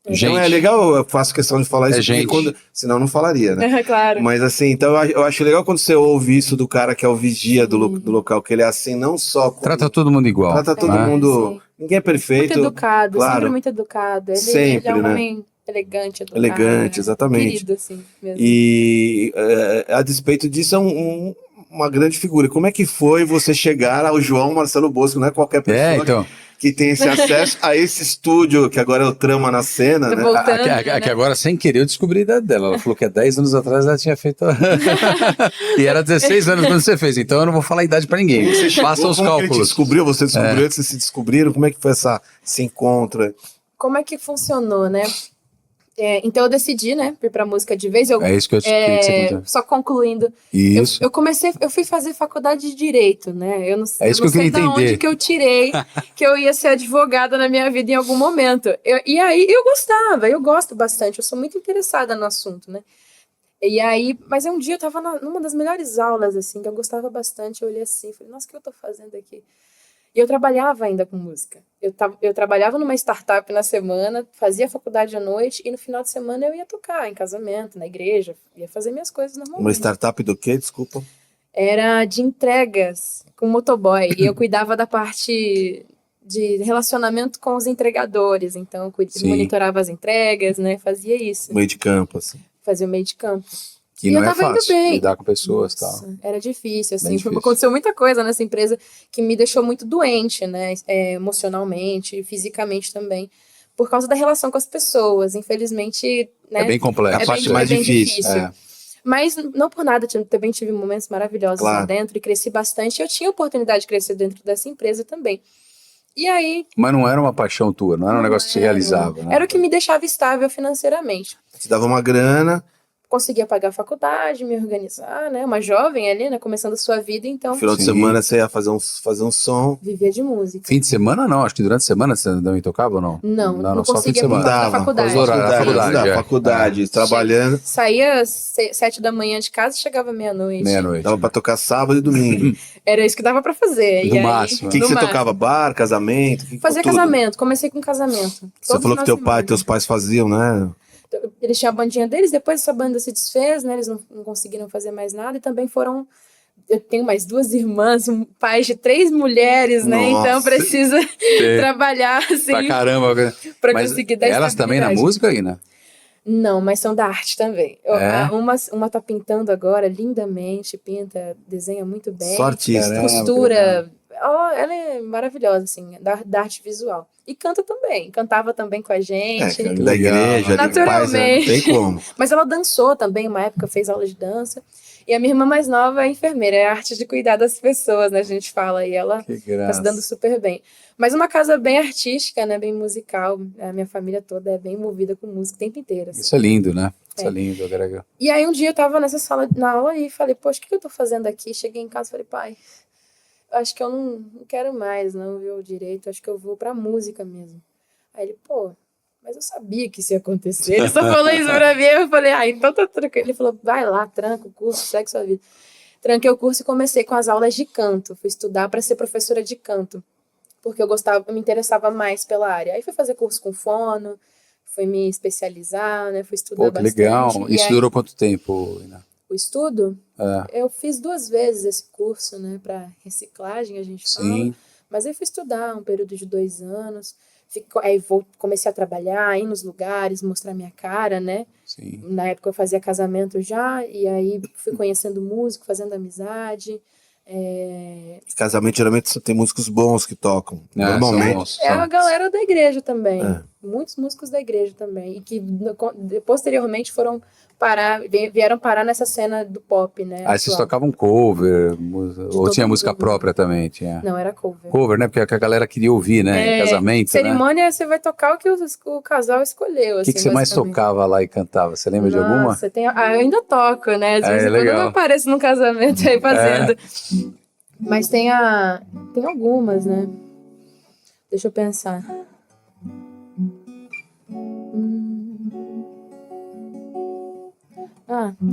Então é legal, eu faço questão de falar isso, porque senão eu não falaria, né? Claro. Mas assim, então eu acho legal quando você ouve isso do cara que é o vigia do local, que ele é assim, não só... Trata todo mundo igual. Trata todo né? mundo... Sim. Ninguém é perfeito. Muito educado, claro. sempre muito educado. Sempre, ele é um né? homem elegante, educado. Elegante, exatamente. Querido, assim, mesmo. E a despeito disso, é uma grande figura. Como é que foi você chegar ao João Marcelo Bosco? Não é qualquer pessoa Então... que tem esse acesso a esse estúdio, que agora é o Trama na Cena, Tá né? voltando, Aqui agora, sem querer, eu descobri a idade dela. Ela falou que há 10 anos atrás ela tinha feito... E era 16 anos quando você fez, então eu não vou falar a idade pra ninguém. Faça os Como que ele te cálculos. descobriu? Você descobriu, vocês se descobriram? Como é que foi esse encontro? Como é que funcionou, né? Então eu decidi, né, ir pra música de vez. É isso que eu queria que você contasse. Só concluindo. Isso. Eu fui fazer faculdade de Direito, né? Eu não É isso que eu queria sei de entender. onde que eu tirei que eu ia ser advogada na minha vida em algum momento. E aí eu gosto bastante, eu sou muito interessada no assunto, né? E aí, mas um dia eu tava numa das melhores aulas, assim, que eu gostava bastante, eu olhei assim, falei, nossa, o que eu tô fazendo aqui? E eu trabalhava ainda com música. Eu trabalhava numa startup na semana, fazia faculdade à noite, e no final de semana eu ia tocar em casamento, na igreja, ia fazer minhas coisas normalmente. Uma startup do quê? Desculpa. Era de entregas com motoboy, e eu cuidava da parte de relacionamento com os entregadores, então eu monitorava as entregas, né, fazia isso. Meio de campo, assim. Fazia o meio de campo. Que E não eu é tava indo fácil bem. lidar com pessoas e tal. Nossa, era difícil, assim. Bem difícil. Aconteceu muita coisa nessa empresa que me deixou muito doente, né? Emocionalmente, fisicamente também. Por causa da relação com as pessoas. Infelizmente, né? É bem complexo. É a parte mais difícil. Mas não por nada, também tive momentos maravilhosos lá dentro e cresci bastante. Eu tinha a oportunidade de crescer dentro dessa empresa também. E aí... Mas não era uma paixão tua, não era um negócio que se realizava, né? Era o que me deixava estável financeiramente. Te dava uma grana... Conseguia pagar a faculdade, me organizar, né? Uma jovem ali, né? Começando a sua vida, então... Final de semana você ia fazer um som. Vivia de música. Fim de semana não, acho que durante a semana você também tocava ou não? Não só fim de conseguia semana. por causa da faculdade. Faculdade, trabalhando. Saía às 7 da manhã de casa e chegava meia-noite. Dava pra tocar sábado e domingo. Era isso que dava pra fazer. No máximo. O que você tocava? Bar, casamento? Fazia casamento, comecei com casamento. Você falou que teus pais faziam, né? Eles tinham a bandinha deles, depois essa banda se desfez, né? Eles não conseguiram fazer mais nada e também foram... Eu tenho mais 2 irmãs, pais de 3 mulheres, né? Nossa. Então precisa trabalhar, assim... Pra caramba. Pra conseguir dar elas também na música aí, né? Não, mas são da arte também. Uma tá pintando agora lindamente, pinta, desenha muito bem. Só artista. Costura, ela é maravilhosa, assim, da arte visual. E canta também, cantava também com a gente. Da legal. igreja, de paz, Naturalmente. não tem como. Mas ela dançou também, uma época fez aula de dança. E a minha irmã mais nova é enfermeira, é a arte de cuidar das pessoas, né? A gente fala, e ela Que tá se dando graça. super bem. Mas uma casa bem artística, né? Bem musical. A minha família toda é bem movida com música o tempo inteiro, assim. Isso é lindo, né? Isso é É. lindo, agrega. E aí um dia eu tava nessa sala, na aula, e falei, poxa, o que eu tô fazendo aqui? Cheguei em casa e falei, pai, eu acho que eu não quero mais, não, viu, direito, acho que eu vou pra música mesmo. Aí ele, pô, mas eu sabia que isso ia acontecer. Ele só falou isso pra mim, eu falei, então tá tranquilo. Ele falou, vai lá, tranca o curso, segue sua vida. Tranquei o curso e comecei com as aulas de canto. Fui estudar para ser professora de canto, porque eu me interessava mais pela área. Aí fui fazer curso com fono, fui me especializar, né? Fui estudar Pô, que bastante. legal. E Isso aí, durou quanto tempo, Ina? o estudo, É, eu fiz 2 vezes esse curso, né? Para reciclagem, a gente fala. sim, Mas aí fui estudar um período de 2 anos. Comecei a trabalhar, ir nos lugares, mostrar minha cara, né? sim. Na época eu fazia casamento já, e aí fui conhecendo músico, fazendo amizade. Casamento geralmente só tem músicos bons que tocam. É, Normalmente. são bons, É a são. galera da igreja também. É. Muitos músicos da igreja também. E que posteriormente vieram parar nessa cena do pop, né? Aí vocês atual. tocavam cover, ou todo tinha música mundo. própria também? Tinha. Não, era cover. Cover, né? Porque a galera queria ouvir, né? Em casamento, né? Cerimônia, você vai tocar o que o casal escolheu. O que você mais tocava lá e cantava? Você lembra de alguma? Nossa, eu ainda toco, né? Às vezes quando eu legal. apareço num casamento aí fazendo. Mas tem algumas, né? Deixa eu pensar.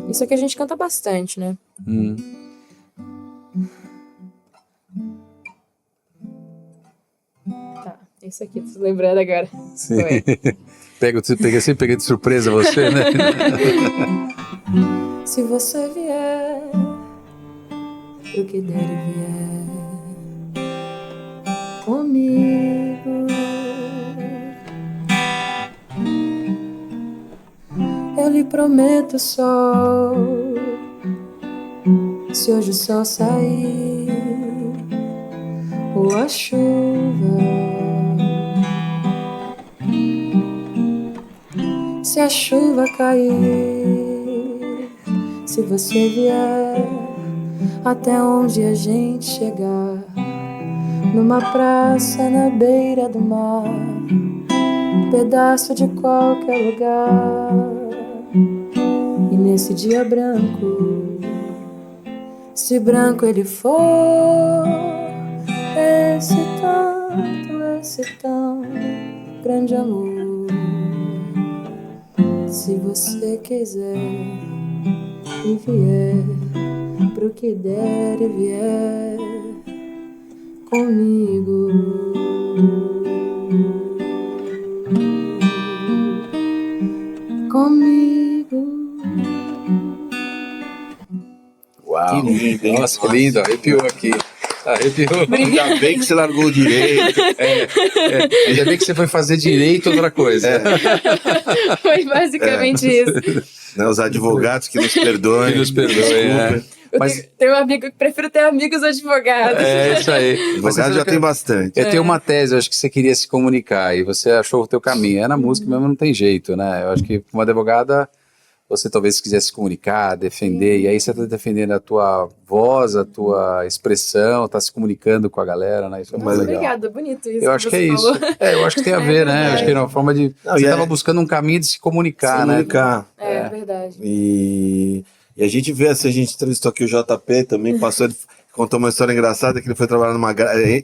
Isso aqui a gente canta bastante, né? Tá, isso aqui, tô lembrando agora. Sim. Foi. Peguei de surpresa você, né? Se você vier, pro que der e vier comigo, eu lhe prometo sol. Se hoje o sol sair ou a chuva, se a chuva cair, se você vier até onde a gente chegar, numa praça na beira do mar, um pedaço de qualquer lugar. E nesse dia branco, se branco ele for, esse tão grande amor, se você quiser e vier pro que der e vier comigo. Uau. Que lindo, hein? Nossa, que lindo. Arrepiou aqui. Arrepiou. Ainda bem que você largou o direito. Ainda bem que você foi fazer direito outra coisa. Foi basicamente isso. Né, os advogados que nos perdoem. Que nos perdoem, né? Eu tenho um amigo que prefiro ter amigos advogados. É isso aí. Mas Advogado já tem bastante. Eu tenho uma tese, eu acho que você queria se comunicar e você achou o teu caminho. É na música mesmo, não tem jeito, né? Eu acho que uma advogada, você talvez quisesse se comunicar, defender, e aí você está defendendo a tua voz, a tua expressão, está se comunicando com a galera, né? Isso é muito legal. Obrigada, bonito isso. Eu acho que é isso. falou. Eu acho que tem a ver, né? Eu acho que é uma forma de. Não, Você e estava buscando um caminho de se comunicar, né? É verdade. E a gente vê, assim, a gente entrevistou aqui o JP também, ele contou uma história engraçada que ele foi trabalhar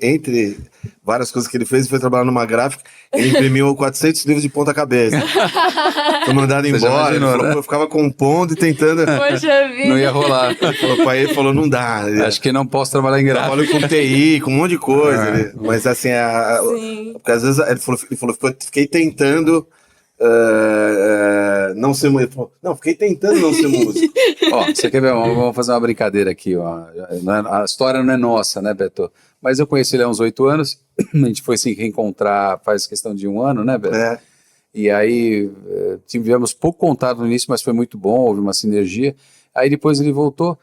entre várias coisas que ele fez, ele foi trabalhar numa gráfica, ele imprimiu 400 livros de ponta cabeça. Foi mandado Você já embora, imaginou, né? eu ficava compondo e tentando. Poxa vida. Não ia rolar. O pai ele falou, não dá. Acho que não posso trabalhar em gráfico. Trabalho com TI, com um monte de coisa. Mas assim, Sim. porque às vezes ele falou fiquei tentando não ser músico. Não, fiquei tentando não ser músico. Ó, você quer ver? Vamos fazer uma brincadeira aqui, ó. A história não é nossa, né, Beto? Mas eu conheci ele há uns 8 anos. A gente foi se reencontrar faz questão de 1 ano, né, Beto? É. E aí tivemos pouco contato no início, mas foi muito bom, houve uma sinergia. Aí depois ele voltou.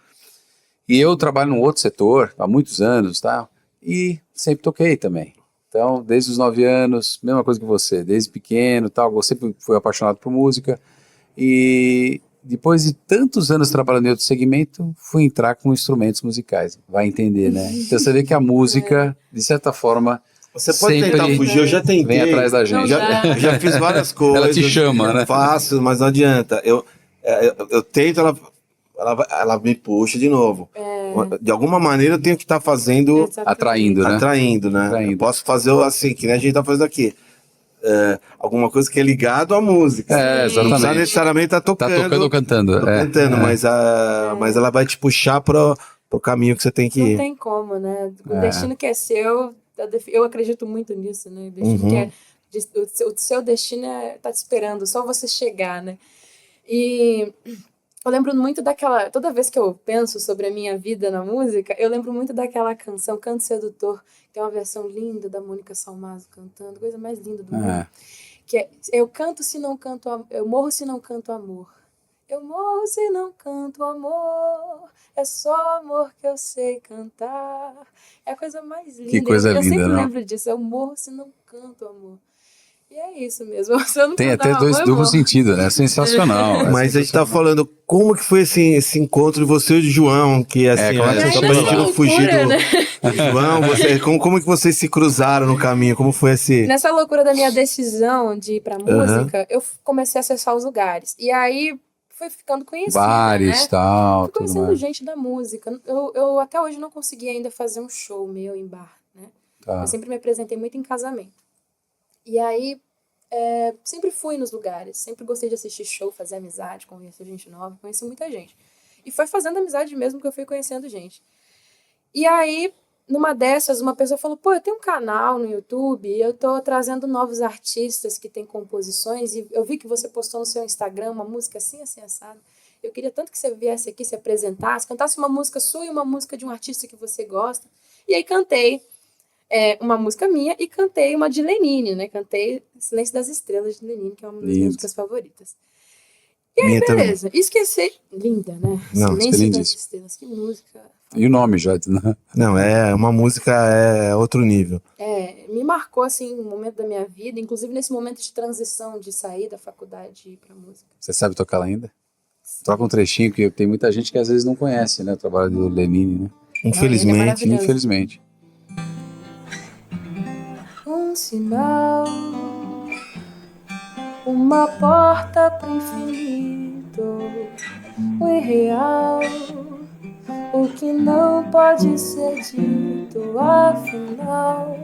E eu trabalho num outro setor há muitos anos, tá? e sempre toquei também. Então, desde os 9 anos, mesma coisa que você, desde pequeno, tal, eu sempre fui apaixonado por música e depois de tantos anos trabalhando em outro segmento, fui entrar com instrumentos musicais, vai entender, né? Então você vê que a música, de certa forma, Você pode sempre tentar fugir, eu já tentei. vem atrás da gente. Já fiz várias coisas. Ela te chama, né? Faço, mas não adianta. Eu tento, ela me puxa de novo. De alguma maneira eu tenho que estar fazendo, Atraindo, né? atraindo, né? Atraindo. Eu posso fazer assim, que nem a gente tá fazendo aqui. Alguma coisa que é ligado à música. É, Não precisa exatamente. necessariamente estar Tá tocando. tocando ou cantando. Tô cantando, mas ela vai te puxar pro caminho que você tem que Não ir. tem como, né? O destino que é seu, eu acredito muito nisso, né? O destino que é, o seu destino tá te esperando, só você chegar, né? E eu lembro muito daquela... Toda vez que eu penso sobre a minha vida na música, eu lembro muito daquela canção Canto Sedutor, que é uma versão linda da Mônica Salmazo cantando, coisa mais linda do mundo. Que é, eu canto se não canto... Eu morro se não canto amor. Eu morro se não canto amor. É só amor que eu sei cantar. É a coisa mais linda. Que coisa eu linda, sempre não? lembro disso. Eu morro se não canto amor. E é isso mesmo. Se eu não Tem cantar até dois amor, eu duplos morro. sentidos, né? Sensacional. Mas a gente tá falando, como que foi esse encontro de você e de João? Que assim, como é que só você pra chegou gente lá? não fugir Loucura, do, né? do João, como que vocês se cruzaram no caminho? Como foi esse... Nessa loucura da minha decisão de ir pra música, eu comecei a acessar os lugares. E aí fui ficando conhecida, Bares, né? tal, Fui tudo conhecendo mais. gente da música. Eu até hoje não consegui ainda fazer um show meu em bar, né? Tá. Eu sempre me apresentei muito em casamento. E aí, sempre fui nos lugares. Sempre gostei de assistir show, fazer amizade, conhecer gente nova. Conheci muita gente. E foi fazendo amizade mesmo que eu fui conhecendo gente. E aí, numa dessas, uma pessoa falou, pô, eu tenho um canal no YouTube e eu tô trazendo novos artistas que têm composições e eu vi que você postou no seu Instagram uma música assim, assim, assado. Eu queria tanto que você viesse aqui, se apresentasse, cantasse uma música sua e uma música de um artista que você gosta. E aí cantei uma música minha e cantei uma de Lenine, né? Cantei Silêncio das Estrelas de Lenine, que é uma das minhas músicas favoritas. E aí, Minha também. beleza. Esqueci. Linda, né? Não, Silêncio das lindíssimo. Estrelas. Que música. E o nome já, né? Não, uma música outro nível. Me marcou, assim, um momento da minha vida, inclusive nesse momento de transição, de sair da faculdade e ir pra música. Você sabe tocar ela ainda? Toca um trechinho, que tem muita gente que às vezes não conhece, né? O trabalho do Lenine, né? Infelizmente. maravilhoso. Infelizmente. Um sinal, uma porta pro infinito, o irreal, o que não pode ser dito, afinal,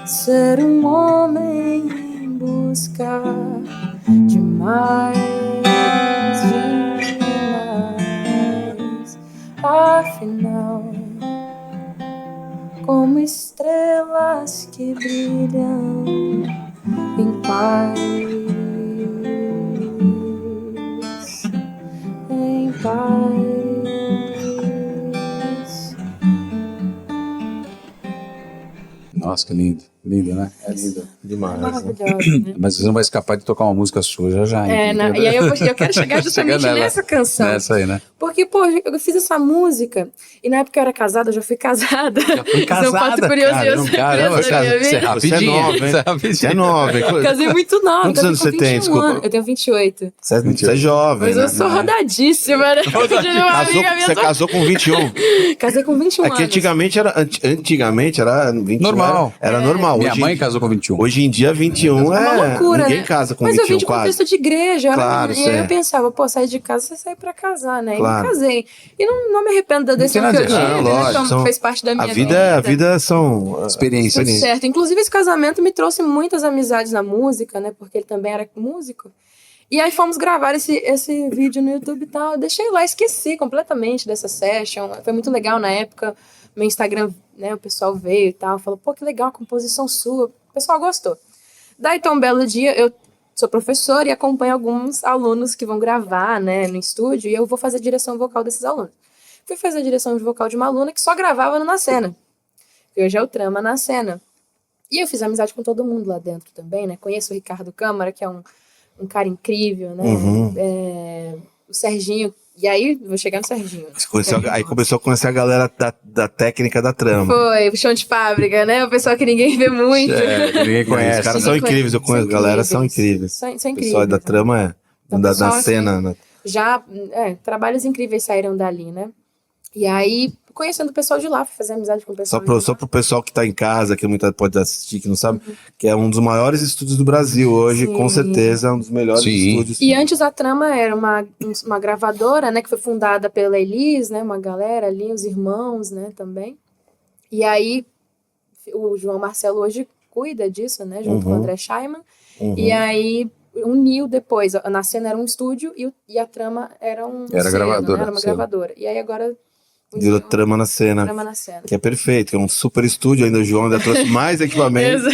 ser um homem em busca de mais, afinal, como estrelas que brilham em paz, em paz. Nossa, que lindo. Lindo, né? É lindo. Demais. Né? Maravilhosa, né? Mas você não vai escapar de tocar uma música sua já. entendeu? E aí eu quero chegar justamente Chega nela. nessa canção. Nessa aí, né? Porque, pô, eu fiz essa música e na época que eu era casada, eu já fui casada. Foi Isso é um fato curioso. Caramba, curioso da minha você é vida. rapidinho. Você é nova, hein? Você é rapidinho. Você é nova, hein? Casei muito nova. Quantos casei anos com você tem? 21 Desculpa. anos. Eu tenho 28. Você é jovem, Mas né? eu sou rodadíssima, né? Você casou com 21. Casei com 21 É que anos. antigamente era 21. Normal. Era normal. Minha Hoje, mãe casou com 21. Hoje em dia, 21 É uma loucura, ninguém né? casa com Mas 21 eu vim de quase. contexto de igreja. Claro, E aí eu certo. pensava, pô, sair de casa, você sai pra casar, né? Claro. E me casei. E não me arrependo da decisão nada que eu de tive, errado, né? lógico, Então, fez parte da minha A vida são Experiências. Tudo certo. Inclusive, esse casamento me trouxe muitas amizades na música, né? Porque ele também era músico. E aí fomos gravar esse vídeo no YouTube e tal. Eu deixei lá, esqueci completamente dessa session. Foi muito legal na época. Meu Instagram, né? O pessoal veio e tal. Falou, pô, que legal a composição sua. O pessoal gostou. Daí, então, um belo dia, eu sou professora e acompanho alguns alunos que vão gravar, né? No estúdio. E eu vou fazer a direção vocal desses alunos. Fui fazer a direção vocal de uma aluna que só gravava no Na Cena. Que hoje é o Trama Na Cena. E eu fiz amizade com todo mundo lá dentro também, né? Conheço o Ricardo Câmara, que é um cara incrível, né? Uhum. O Serginho, E aí, vou chegar no Serginho. Aí começou a conhecer a galera da técnica da trama. Foi, o chão de fábrica, né? O pessoal que ninguém vê muito. Que ninguém conhece. Os caras são incríveis, eu conheço. A galera são incríveis. São O pessoal incríveis. da trama da pessoal, cena. assim, Né? Já, trabalhos incríveis saíram dali, né? E aí, conhecendo o pessoal de lá, fui fazer amizade com o pessoal. Só pro pessoal que tá em casa, que muita pode assistir, que não sabe, que é um dos maiores estúdios do Brasil hoje, com certeza, é um dos melhores estúdios. E antes a Trama era uma gravadora, né, que foi fundada pela Elis, né, uma galera ali, os irmãos, né, também. E aí, o João Marcelo hoje cuida disso, né, junto com o André Scheiman. E aí, uniu depois, na cena era um estúdio e a Trama era gravadora, né, era uma gravadora. E aí agora... Virou Trama na Cena. Trama na Cena. Que é perfeito, que é um super estúdio. Ainda o João ainda trouxe mais equipamentos.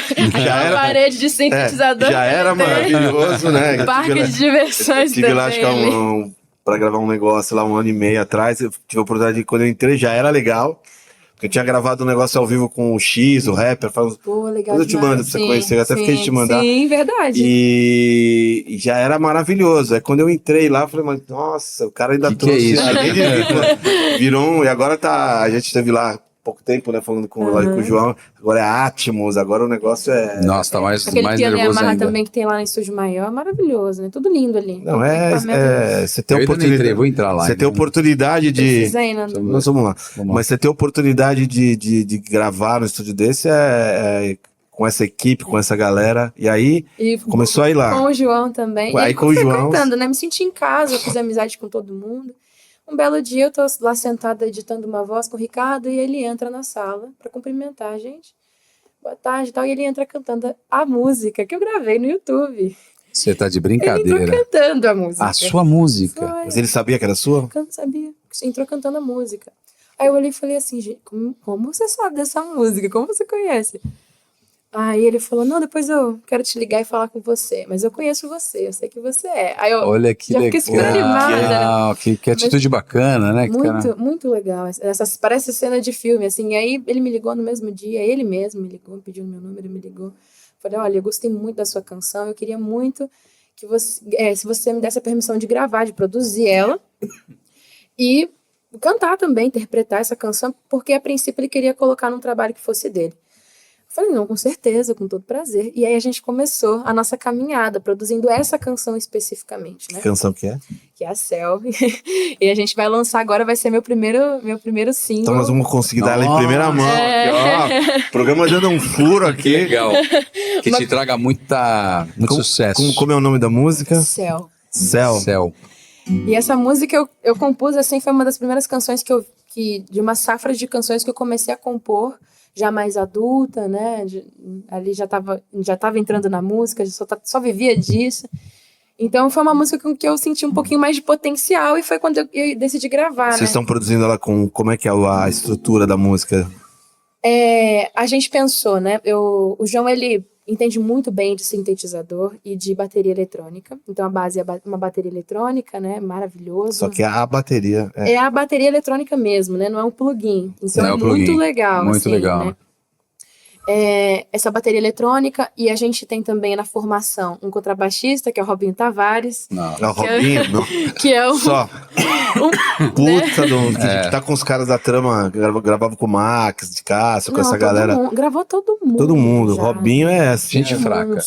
Já era uma parede de sintetizador. Já era maravilhoso, né? Parque de diversões tive lá, acho que pra gravar um negócio lá 1 ano e meio atrás. Eu tive a oportunidade de, quando eu entrei, já era legal. Porque eu tinha gravado um negócio ao vivo com o X, o rapper. Pô, legal. Depois eu te mando pra você conhecer. Eu até fiquei de te mandar. Sim, verdade. E já era maravilhoso. Aí quando eu entrei lá, eu falei, mas nossa, o cara ainda trouxe. Que é isso? Além de virou um. E agora tá. A gente esteve lá há pouco tempo, né? Falando com o João. Agora é Atmos, agora o negócio é. Nossa, tá mais Aquele piano nervoso Yamaha ainda. também que tem lá no Estúdio Maior é maravilhoso, né? Tudo lindo ali. Não, você tem Eu ainda não entrei, vou entrar lá. Você tem oportunidade de. Precisa ir, né? Nós vamos lá. Mas você tem oportunidade de gravar no estúdio desse com essa equipe, com essa galera. E aí começou a ir lá. Com o João também. Aí com o João. Cantando, né? Me senti em casa, fiz amizade com todo mundo. Um belo dia eu tô lá sentada editando uma voz com o Ricardo e ele entra na sala pra cumprimentar a gente. Boa tarde e tal. E ele entra cantando a música que eu gravei no YouTube. Você tá de Ele brincadeira. entrou cantando a música. A sua música. Foi. Mas ele sabia que era sua? Sabia. Entrou cantando a música. Aí eu olhei e falei assim, gente, como você sabe dessa música? Como você conhece? Aí ele falou, não, depois eu quero te ligar e falar com você. Mas eu conheço você, eu sei que você é. Aí eu Olha que já fiquei super animada, né? Que atitude bacana, né? Muito legal. Parece cena de filme, assim. Aí ele me ligou no mesmo dia, ele mesmo me ligou, pediu o meu número, me ligou. Falei, olha, eu gostei muito da sua canção, eu queria muito que você, se você me desse a permissão de gravar, de produzir ela e cantar também, interpretar essa canção, porque a princípio ele queria colocar num trabalho que fosse dele. Eu falei, não, com certeza, com todo prazer. E aí a gente começou a nossa caminhada, produzindo essa canção especificamente, né? Que canção que é? Que é a Cell. E a gente vai lançar agora, vai ser meu primeiro single. Então nós vamos conseguir dar ela em primeira mão. Aqui, ó. O programa dando um furo aqui. Que legal. Que te traga muito sucesso. Como é o nome da música? Cell. Cell. E essa música eu compus, assim, foi uma das primeiras canções de uma safra de canções que eu comecei a compor, já mais adulta, né? Ali já tava entrando na música, só vivia disso. Então foi uma música com que eu senti um pouquinho mais de potencial e foi quando eu decidi gravar, Vocês estão produzindo ela como é que é a estrutura da música? A gente pensou, né? O João, ele entende muito bem de sintetizador e de bateria eletrônica. Então a base é uma bateria eletrônica, né? Maravilhoso. Só que a bateria... É a bateria eletrônica mesmo, né? Não é um plugin. Então é plugin. muito legal. Muito assim, legal. Né? Essa bateria eletrônica, e a gente tem também na formação um contrabaixista, que é o Robinho Tavares. Não, Robinho, não. Que é Só. Puta, que tá com os caras da trama, gravava com o Max, de Cássio, com essa galera. Gravou todo mundo. Todo mundo. Já. Robinho é assim. Gente fraca.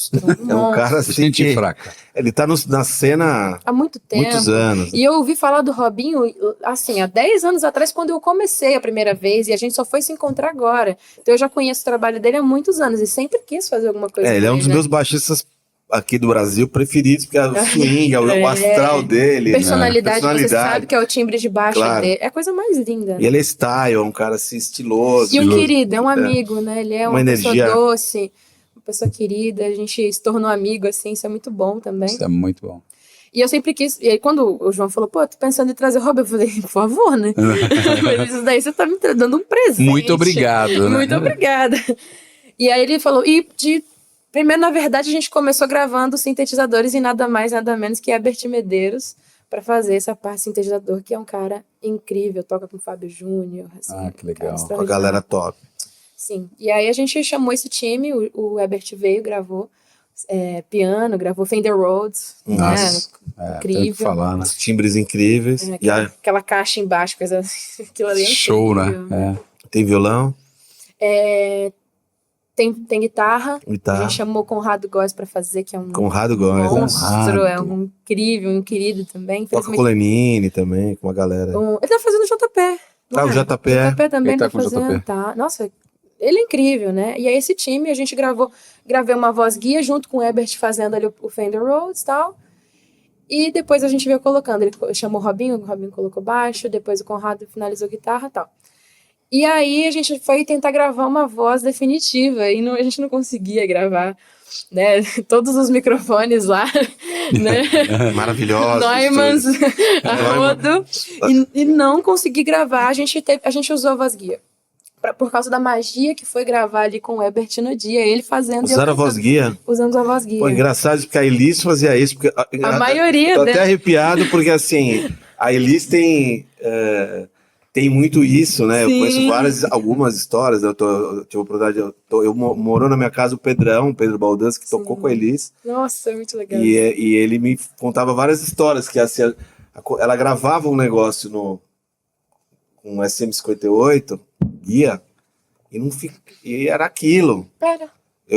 É um cara assim. Gente fraca. Ele tá na cena há muito tempo. Muitos anos. E eu ouvi falar do Robinho, assim, há 10 anos atrás, quando eu comecei a primeira vez, e a gente só foi se encontrar agora. Então eu já conheço o trabalho dele há muitos anos e sempre quis fazer alguma coisa com ele é um dos meus baixistas aqui do Brasil preferidos, porque é o swing, o astral dele. Personalidade, você sabe que é o timbre de baixo dele. É a coisa mais linda. E ele é style, é um cara assim estiloso. E um querido, é um amigo, né? Ele é uma pessoa doce, uma pessoa querida. A gente se tornou amigo, assim, isso é muito bom também. Isso é muito bom. E eu sempre quis, e aí quando o João falou, pô, tô pensando em trazer o Robin, eu falei, por favor, né? Mas isso daí você tá me dando um presente. Muito obrigado, né? Muito obrigada. E aí ele falou, primeiro, na verdade, a gente começou gravando sintetizadores e nada mais, nada menos que Herbert Medeiros para fazer essa parte sintetizador, que é um cara incrível, toca com o Fábio Júnior. Assim, que legal. Com a galera top. Sim. E aí a gente chamou esse time, o Herbert veio, gravou piano, gravou Fender Rhodes, Nossa, né? tem que Incrível. falar, né? Os timbres incríveis. E aí, Aquela caixa embaixo, coisa, aquilo ali é Show, incrível. né? tem violão, Tem guitarra. A guitarra. gente chamou Conrado Góes pra fazer, que é um Conrado Góes, né? monstro, é Conrado. um incrível, um querido também. Toca com o Lenine também, com uma galera. Ele tá fazendo o JP. não O é? JP é. JP também Ele tá tá com o fazendo, JP. tá? Nossa, ele é incrível, né? E aí esse time, a gente gravei uma voz guia junto com o Herbert fazendo ali o Fender Rhodes e tal. E depois a gente veio colocando, ele chamou o Robinho colocou baixo, depois o Conrado finalizou guitarra e tal. E aí a gente foi tentar gravar uma voz definitiva e a gente não conseguia gravar, né? Todos os microfones lá, né? Maravilhoso. Neumanns estúdio. a rodo, e não consegui gravar. A gente usou a voz guia. Por causa da magia que foi gravar ali com o Herbert no dia, ele fazendo. Usaram a voz guia? Usando a voz guia. Pô, engraçado porque a Elis fazia isso. Porque A maioria, tô né? até arrepiado porque assim, a Elis tem muito isso, né? Sim. Eu conheço algumas histórias. Né? Eu tive a oportunidade. Morou na minha casa o Pedro Baldança, que tocou com a Elis. Nossa, é muito legal. E ele me contava várias histórias que assim, ela gravava um negócio com um SM58 guia e era aquilo. Pera.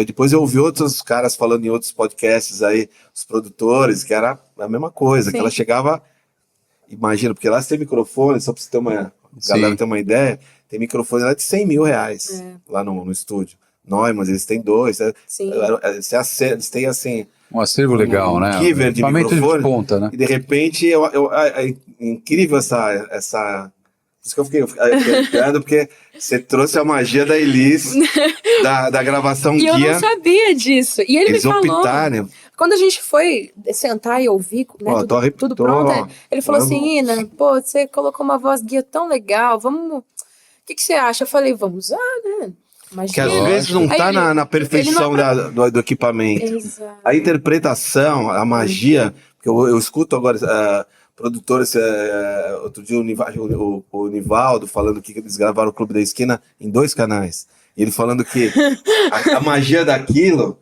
Depois eu ouvi outros caras falando em outros podcasts aí, os produtores, que era a mesma coisa, Sim. que ela chegava, imagina, porque lá você tem microfone, só pra você ter galera ter uma ideia, tem microfone lá de 100 mil reais lá no estúdio. Neumann, eles têm 2, Sim. Eles têm assim... Um acervo legal, né? Giver de Equipamento microfone. de ponta, né? E de repente, é incrível essa... Por isso que eu fiquei arrepiado, porque você trouxe a magia da Elis, da gravação E guia. eu não sabia disso. E ele Eles me falou. optaram. Quando a gente foi sentar e ouvir, né, tudo pronto, ele falou assim, Ina, pô, você colocou uma voz guia tão legal, vamos... O que você acha? Eu falei, vamos usar, né? Imagina. Que às vezes não tá na perfeição do equipamento. Exato. A interpretação, a magia, porque eu escuto agora produtores, outro dia o Nivaldo falando que eles gravaram o Clube da Esquina em 2 canais. E ele falando que a magia daquilo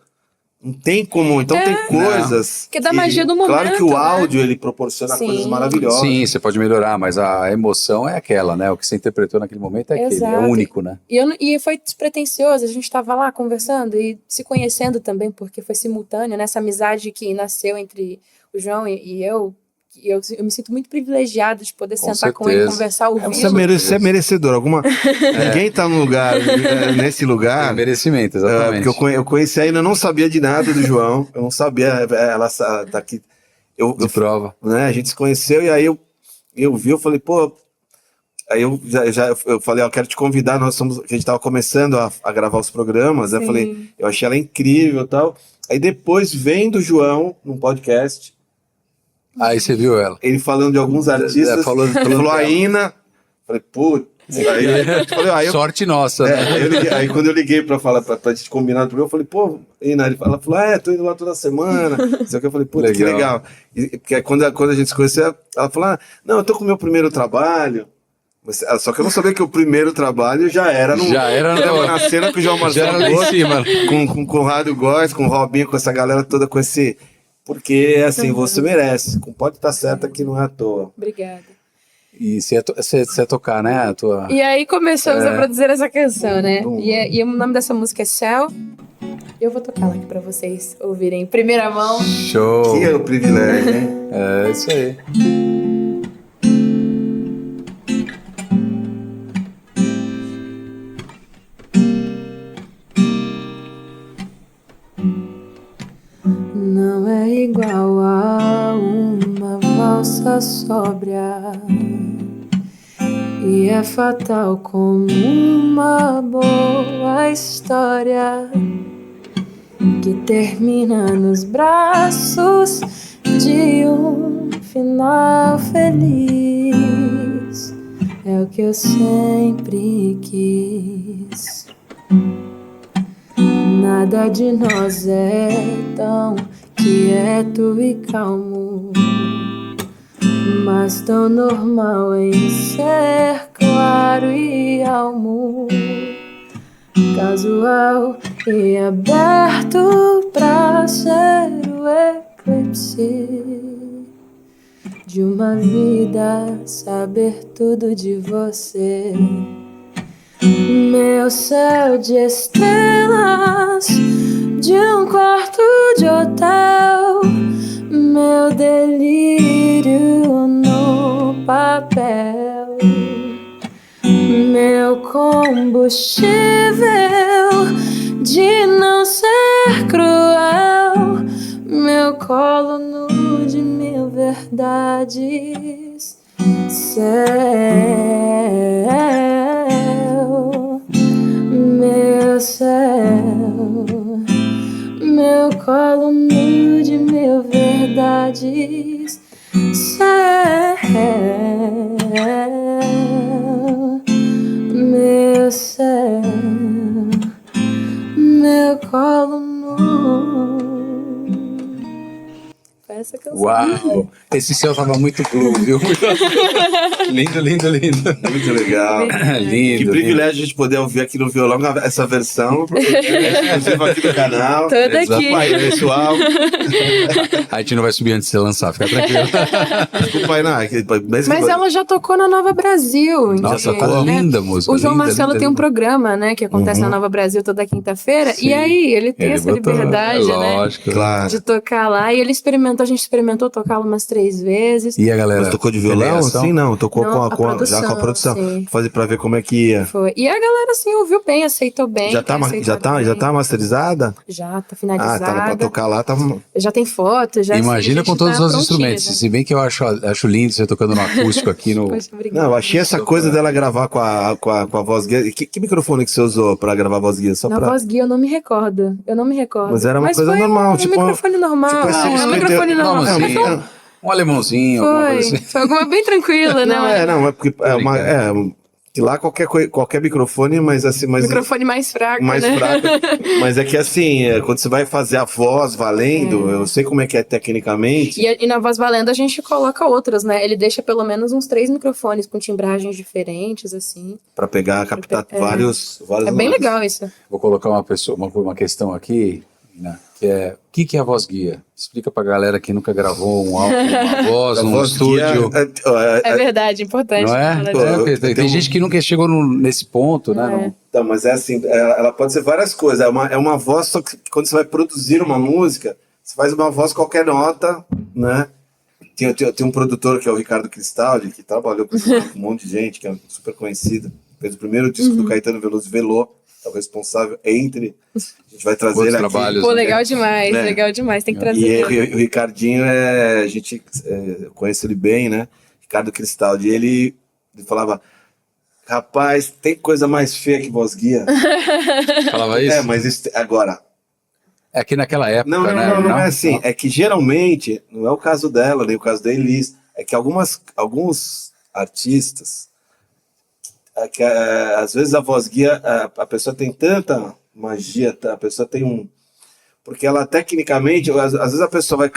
não tem como. Então tem coisas. Que é da magia do momento. Claro que o né? áudio ele proporciona Sim. coisas maravilhosas. Sim, você pode melhorar, mas a emoção é aquela, né? O que você interpretou naquele momento é aquele, é Exato. único, né? E foi despretensioso, a gente estava lá conversando e se conhecendo também, porque foi simultâneo, nessa amizade que nasceu entre o João e eu. Eu me sinto muito privilegiada de poder sentar com ele e conversar ao vivo. Você é merecedor. Ninguém tá no lugar, nesse lugar. É merecimento, exatamente. Porque eu conheci ela, eu não sabia de nada do João. Eu não sabia, ela tá aqui. De prova. Né, a gente se conheceu e aí eu vi, eu falei, pô. Aí eu falei, ó, quero te convidar, a gente tava começando a gravar os programas, né? Falei, eu achei ela incrível e tal. Aí depois vem do João, num podcast. Aí você viu ela. Ele falando de alguns artistas, falou a Ina. Falei, putz. Sorte nossa, né? Aí quando eu liguei pra falar, pra gente combinar no programa, eu falei, pô, Ina, ela falou, tô indo lá toda semana. Isso aqui eu falei, putz, que legal. Porque quando a gente se conheceu, ela falou, não, eu tô com o meu primeiro trabalho. Só que eu não sabia que o primeiro trabalho já era na cena com o João Marcelo com o Conrado Góes, com o Robinho, com essa galera toda, com esse... Porque, assim, você merece. Pode estar certa que não é à toa. Obrigada. E você ia tocar, né? A tua... E aí começamos a produzir essa canção, né? E o nome dessa música é Céu. Eu vou tocar ela aqui pra vocês ouvirem em primeira mão. Show! Que é o privilégio, hein? É isso aí. Não é igual a uma valsa sóbria, e é fatal como uma boa história que termina nos braços de um final feliz. É o que eu sempre quis. Nada de nós é tão quieto e calmo, mas tão normal em ser claro e almo, casual e aberto pra ser o eclipse de uma vida, saber tudo de você. Meu céu de estrelas, de um quarto de hotel, meu delírio no papel, meu combustível de não ser cruel, meu colo nu de mil verdades. Céu, meu céu, meu colo nu de mil verdades. Céu, meu céu, meu colo nu. Essa canção. Uau! Esse céu tava muito blue, viu? Lindo, lindo, lindo. Muito legal. Lindo. Que privilégio a gente poder ouvir aqui no violão essa versão, exclusiva aqui do canal. Toda aqui. Aí, pessoal. A gente não vai subir antes de você lançar, fica tranquilo. Desculpa aí, não. Mas ela já tocou na Nova Brasil. Nossa, entendeu, tá né? linda a música. O João linda, Marcelo linda, tem um linda. programa, né, que acontece na Nova Brasil toda quinta-feira. Sim. E aí, ele tem Ele essa botou, liberdade, né? lógico. Claro. De tocar lá. E ele a gente experimentou tocá-lo umas 3 vezes. E a galera? Mas tocou de violão? Reação? Sim, não. Tocou Não, já a com a produção, produção. sim. Fazer pra ver como é que ia. Foi. E a galera, assim, ouviu bem, aceitou bem. Já tá, tem aceitado já bem. tá masterizada? Já tá Ah, finalizada. tá. Pra tocar lá, tá. Já tem foto, já Imagina assim, com todos tá os prontinha, instrumentos. já. Se bem que eu acho lindo você tocando no acústico aqui no. Poxa, obrigada. Não, eu achei essa coisa dela gravar com a voz guia. Que microfone que você usou pra gravar a voz guia? Só Na pra... voz guia eu não me recordo. Mas era uma coisa foi normal, um tipo, microfone normal. tipo esse é um 50 microfone Não, normal. mas Mas assim, um alemãozinho, alguma coisa foi, assim. foi alguma bem tranquila, né? Não, é porque que lá qualquer microfone, mas assim, mas Microfone mais fraco, mais né? fraco. Mas é que assim, quando você vai fazer a voz valendo, eu sei como é que é tecnicamente. E na voz valendo a gente coloca outras, né? Ele deixa pelo menos uns 3 microfones com timbragens diferentes, assim. Pra pegar, captar vários É bem nomes. legal isso. Vou colocar uma questão aqui, né, que é: o que é a voz guia? Explica pra galera que nunca gravou um álbum, uma voz, A um voz estúdio. guia, É verdade, importante. Não é? falar Pô, disso. É, porque tem tem gente que nunca chegou nesse ponto, né? Não- Então, mas é assim, ela pode ser várias coisas. É uma voz, só que quando você vai produzir uma música, você faz uma voz qualquer nota, né? Tem um produtor que é o Ricardo Cristaldi, que trabalhou com um monte de gente, que é super conhecido. Fez o primeiro disco do Caetano Veloso, Velô, é o responsável entre. A gente vai trazer Outros ele aqui. trabalhos. Pô, né? legal demais, É. legal demais. Tem que E trazer. o Ricardinho, a gente conhece ele bem, né? Ricardo Cristaldi. Ele falava: rapaz, tem coisa mais feia que voz guia. Falava isso? Mas agora. É que naquela época, Não, né? não é assim. É que geralmente, não é o caso dela, nem o caso da Elis, é que alguns artistas, às vezes a voz guia, a pessoa tem tanta magia, a pessoa tem um... Porque ela tecnicamente, às vezes a pessoa vai...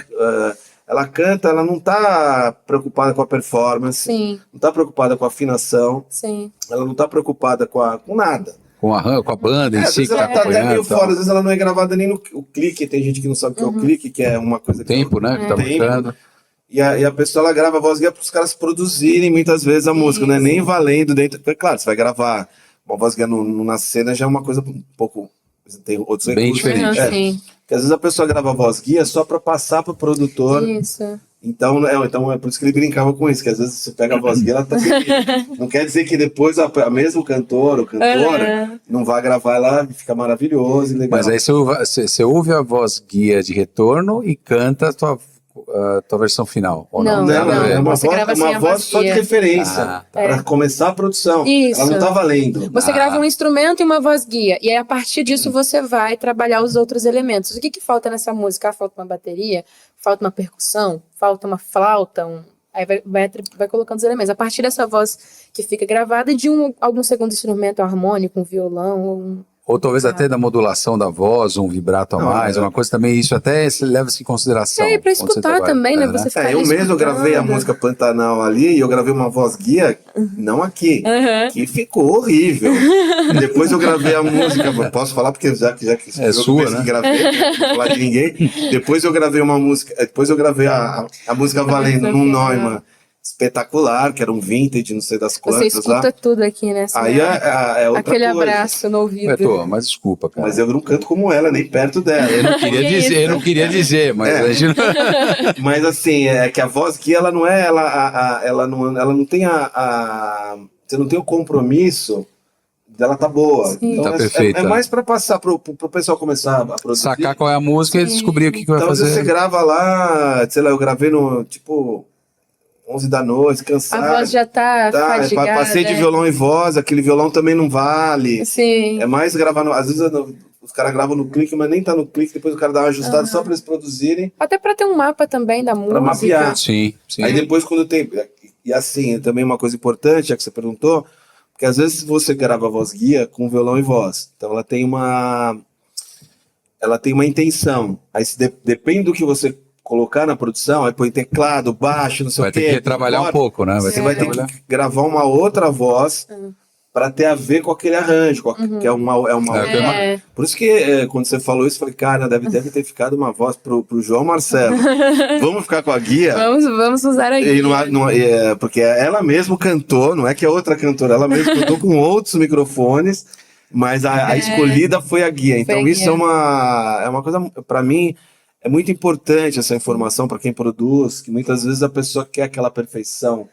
ela canta, ela não tá preocupada com a performance, Sim, não tá preocupada com a afinação, sim. ela não tá preocupada com nada. Com a banda em Às si vezes que tá ela tá até acompanhando. meio e tal. fora, às vezes ela não é gravada nem no o clique, tem gente que não sabe o que é o clique, que é uma coisa que... Tempo, né? Que tá Tempo. buscando. E a pessoa ela grava a voz guia para os caras produzirem muitas vezes a música, não é nem valendo dentro. Porque, claro, você vai gravar uma voz guia na cena já é uma coisa um pouco. Tem outros Bem recursos. diferente. Sim, Porque às vezes a pessoa grava a voz guia só para passar para o produtor. isso. Então é por isso que ele brincava com isso, que às vezes você pega a voz guia, ela tá não quer dizer que depois a mesmo cantor ou cantora não vai gravar, ela fica maravilhoso e legal. Mas aí você ouve a voz guia de retorno e canta a tua versão final. Ou não? Não, Tem nada a não. ver. É uma Você voz, grava é uma sem a voz voz só de guia. referência, Ah, para começar a produção. Isso. Ela não tá valendo. Você grava um instrumento e uma voz guia. E aí, a partir disso, você vai trabalhar os outros elementos. O que falta nessa música? Falta uma bateria? Falta uma percussão? Falta uma flauta? Aí vai colocando os elementos. A partir dessa voz que fica gravada e de algum segundo instrumento harmônico, um violão, Ou talvez até da modulação da voz, um vibrato a mais, uma coisa também, isso até leva-se em consideração. É, e pra quando você escutar trabalha, também, né? Você ficar eu mesmo escutando. gravei a música Pantanal ali e eu gravei uma voz guia, não aqui, que ficou horrível. Depois eu gravei a música, posso falar porque já que É sua, né? que gravei, não vou falar de ninguém. Depois eu gravei uma música, depois eu gravei a música valendo num Neumann espetacular, que era um vintage, não sei das Você quantas escuta lá. tudo aqui, né? Aí é outra Aquele coisa. abraço no ouvido. Mas desculpa, cara. Mas eu não canto como ela, nem perto dela. Eu não queria dizer, mas a gente não... Mas assim, é que a voz guia, ela não é, ela não tem você não tem o compromisso dela tá boa. Sim. Então Tá perfeita. é mais para passar pro pessoal começar a produzir. Sacar qual é a música e descobrir o que vai Então às vezes fazer. você grava lá, sei lá, eu gravei no tipo 11 da noite, cansado. A voz já tá fadigada. Passei de violão e voz, aquele violão também não vale. Sim. É mais gravar, às vezes os caras gravam no clique, mas nem tá no clique, depois o cara dá uma ajustada só para eles produzirem. Até pra ter um mapa também da música. Pra mapear. Sim. Aí depois quando tem... E assim, também uma coisa importante, já que você perguntou, porque às vezes você grava a voz guia com violão e voz. Então ela tem uma intenção. Aí depende do que você colocar na produção, aí põe teclado, baixo, não sei Vai o quê. ter que trabalhar um pouco, né? Você vai ter que gravar uma outra voz para ter a ver com aquele arranjo, que é uma É. Por isso que quando você falou isso, eu falei, cara, deve ter ficado uma voz pro João Marcelo. Vamos ficar com a guia? Vamos usar a guia. E porque ela mesma cantou, não é que é outra cantora, ela mesma cantou com outros microfones, mas a escolhida foi a guia. Então isso é uma coisa, para mim, é muito importante essa informação para quem produz, que muitas vezes a pessoa quer aquela perfeição.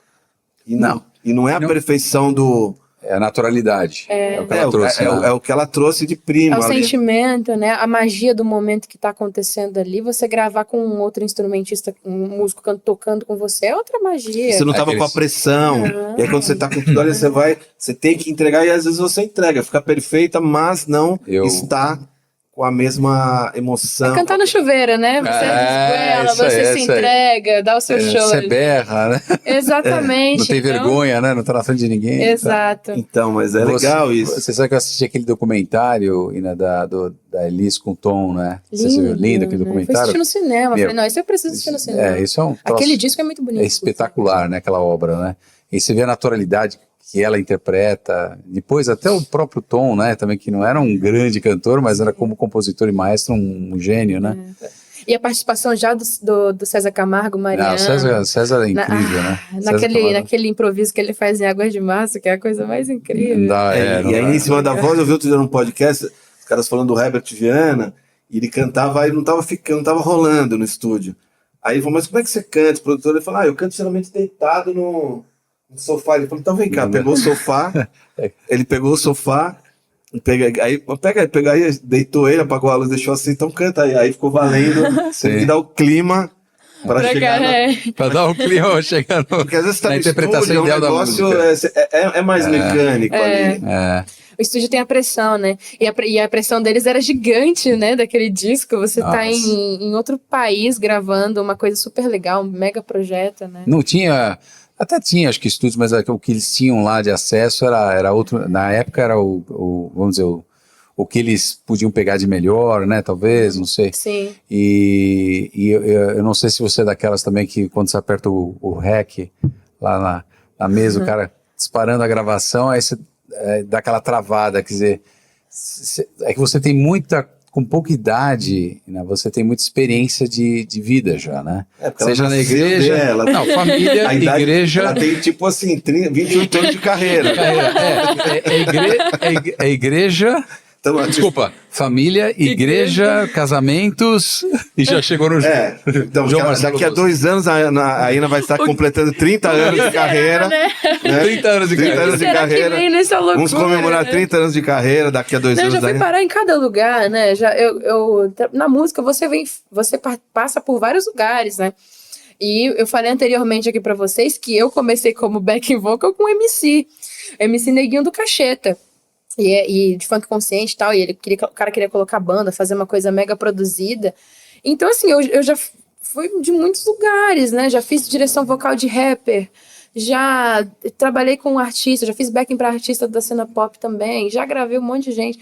E não é a perfeição do... É a naturalidade. É o que ela trouxe. É o que ela trouxe de prima. É o ali. sentimento, né? A magia do momento que tá acontecendo ali. Você gravar com um outro instrumentista, um músico tocando com você, é outra magia. Você não tava com a pressão. E aí quando você tá com tudo ali, você tem que entregar e às vezes você entrega. Fica perfeita, mas não está com a mesma emoção. É cantar no chuveiro, né? Você se entrega, dá o seu show. Você berra, né? Exatamente. Não tem vergonha, né? Não tá na frente de ninguém. Exato. Então, mas é legal isso. Você sabe que eu assisti aquele documentário da Elis com o Tom, né? Você viu? Lindo aquele documentário. Eu assisti no cinema. Falei, não, isso eu preciso assistir no cinema. Isso é um troço, aquele disco é muito bonito. É espetacular, né? Aquela obra, né? E você vê a naturalidade que ela interpreta, depois até o próprio Tom, né, também, que não era um grande cantor, mas era como compositor e maestro um gênio, né? E a participação já do César Camargo, Mariana. César é incrível, né? Naquele improviso que ele faz em Águas de Março, que é a coisa mais incrível. E aí, em cima da voz, eu vi outro dia num podcast, os caras falando do Herbert Viana, e ele cantava, aí não tava rolando no estúdio. Aí ele falou, mas como é que você canta? O produtor, ele falou, eu canto geralmente deitado no sofá. Ele falou, então vem cá, pegou o sofá, ele pegou o sofá, aí deitou ele, apagou a luz, deixou assim, então canta aí ficou valendo, tem que dar o clima para chegar para dar o clima, chegar no, porque às vezes tá na no interpretação estúdio, ideal da música. É mais mecânico ali. O estúdio tem a pressão, né? E a pressão deles era gigante, né? Daquele disco. Você tá em outro país gravando uma coisa super legal, um mega projeto, né? Não tinha... Até tinha, acho que estúdios, mas o que eles tinham lá de acesso era outro. Na época era vamos dizer, o que eles podiam pegar de melhor, né? Talvez, não sei. Sim. E eu não sei se você é daquelas também que quando você aperta o REC lá na mesa, o cara disparando a gravação, aí você dá aquela travada, quer dizer, é que você tem com pouca idade, né, você tem muita experiência de vida já, né? Seja na igreja... família, igreja... Ela tem tipo assim, 28 anos de carreira. É igreja... Então, desculpa, família, igreja, casamentos, e já chegou no então, daqui a 2 anos a Ina vai estar completando 30 anos de carreira. Né? 30 anos de carreira. Vamos comemorar 30 anos de carreira daqui a 2 anos. Eu já fui parar em cada lugar, né? Na música você passa por vários lugares, né? E eu falei anteriormente aqui pra vocês que eu comecei como backing vocal com MC Neguinho do Cacheta. E de funk consciente e tal, e o cara queria colocar banda, fazer uma coisa mega produzida. Então, assim, eu já fui de muitos lugares, né? Já fiz direção vocal de rapper, já trabalhei com artista, já fiz backing pra artista da cena pop também, já gravei um monte de gente.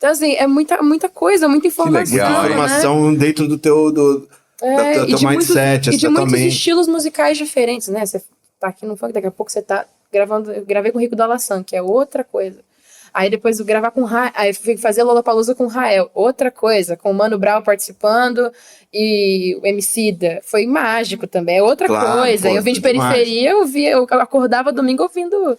Então, assim, é muita coisa, muita informação. legal. Muita né? informação dentro do teu, do teu mindset, e de da tua muitos mente. estilos musicais diferentes, né? Você tá aqui no funk, daqui a pouco você tá gravando. Eu gravei com o Rico da Laçã, que é outra coisa. Aí depois eu gravar com aí fui fazer Lollapalooza com o Rael, outra coisa, com o Mano Brown participando e o Emicida. Foi mágico também, é outra Claro, coisa. pô, Eu vim de demais. periferia, eu acordava domingo ouvindo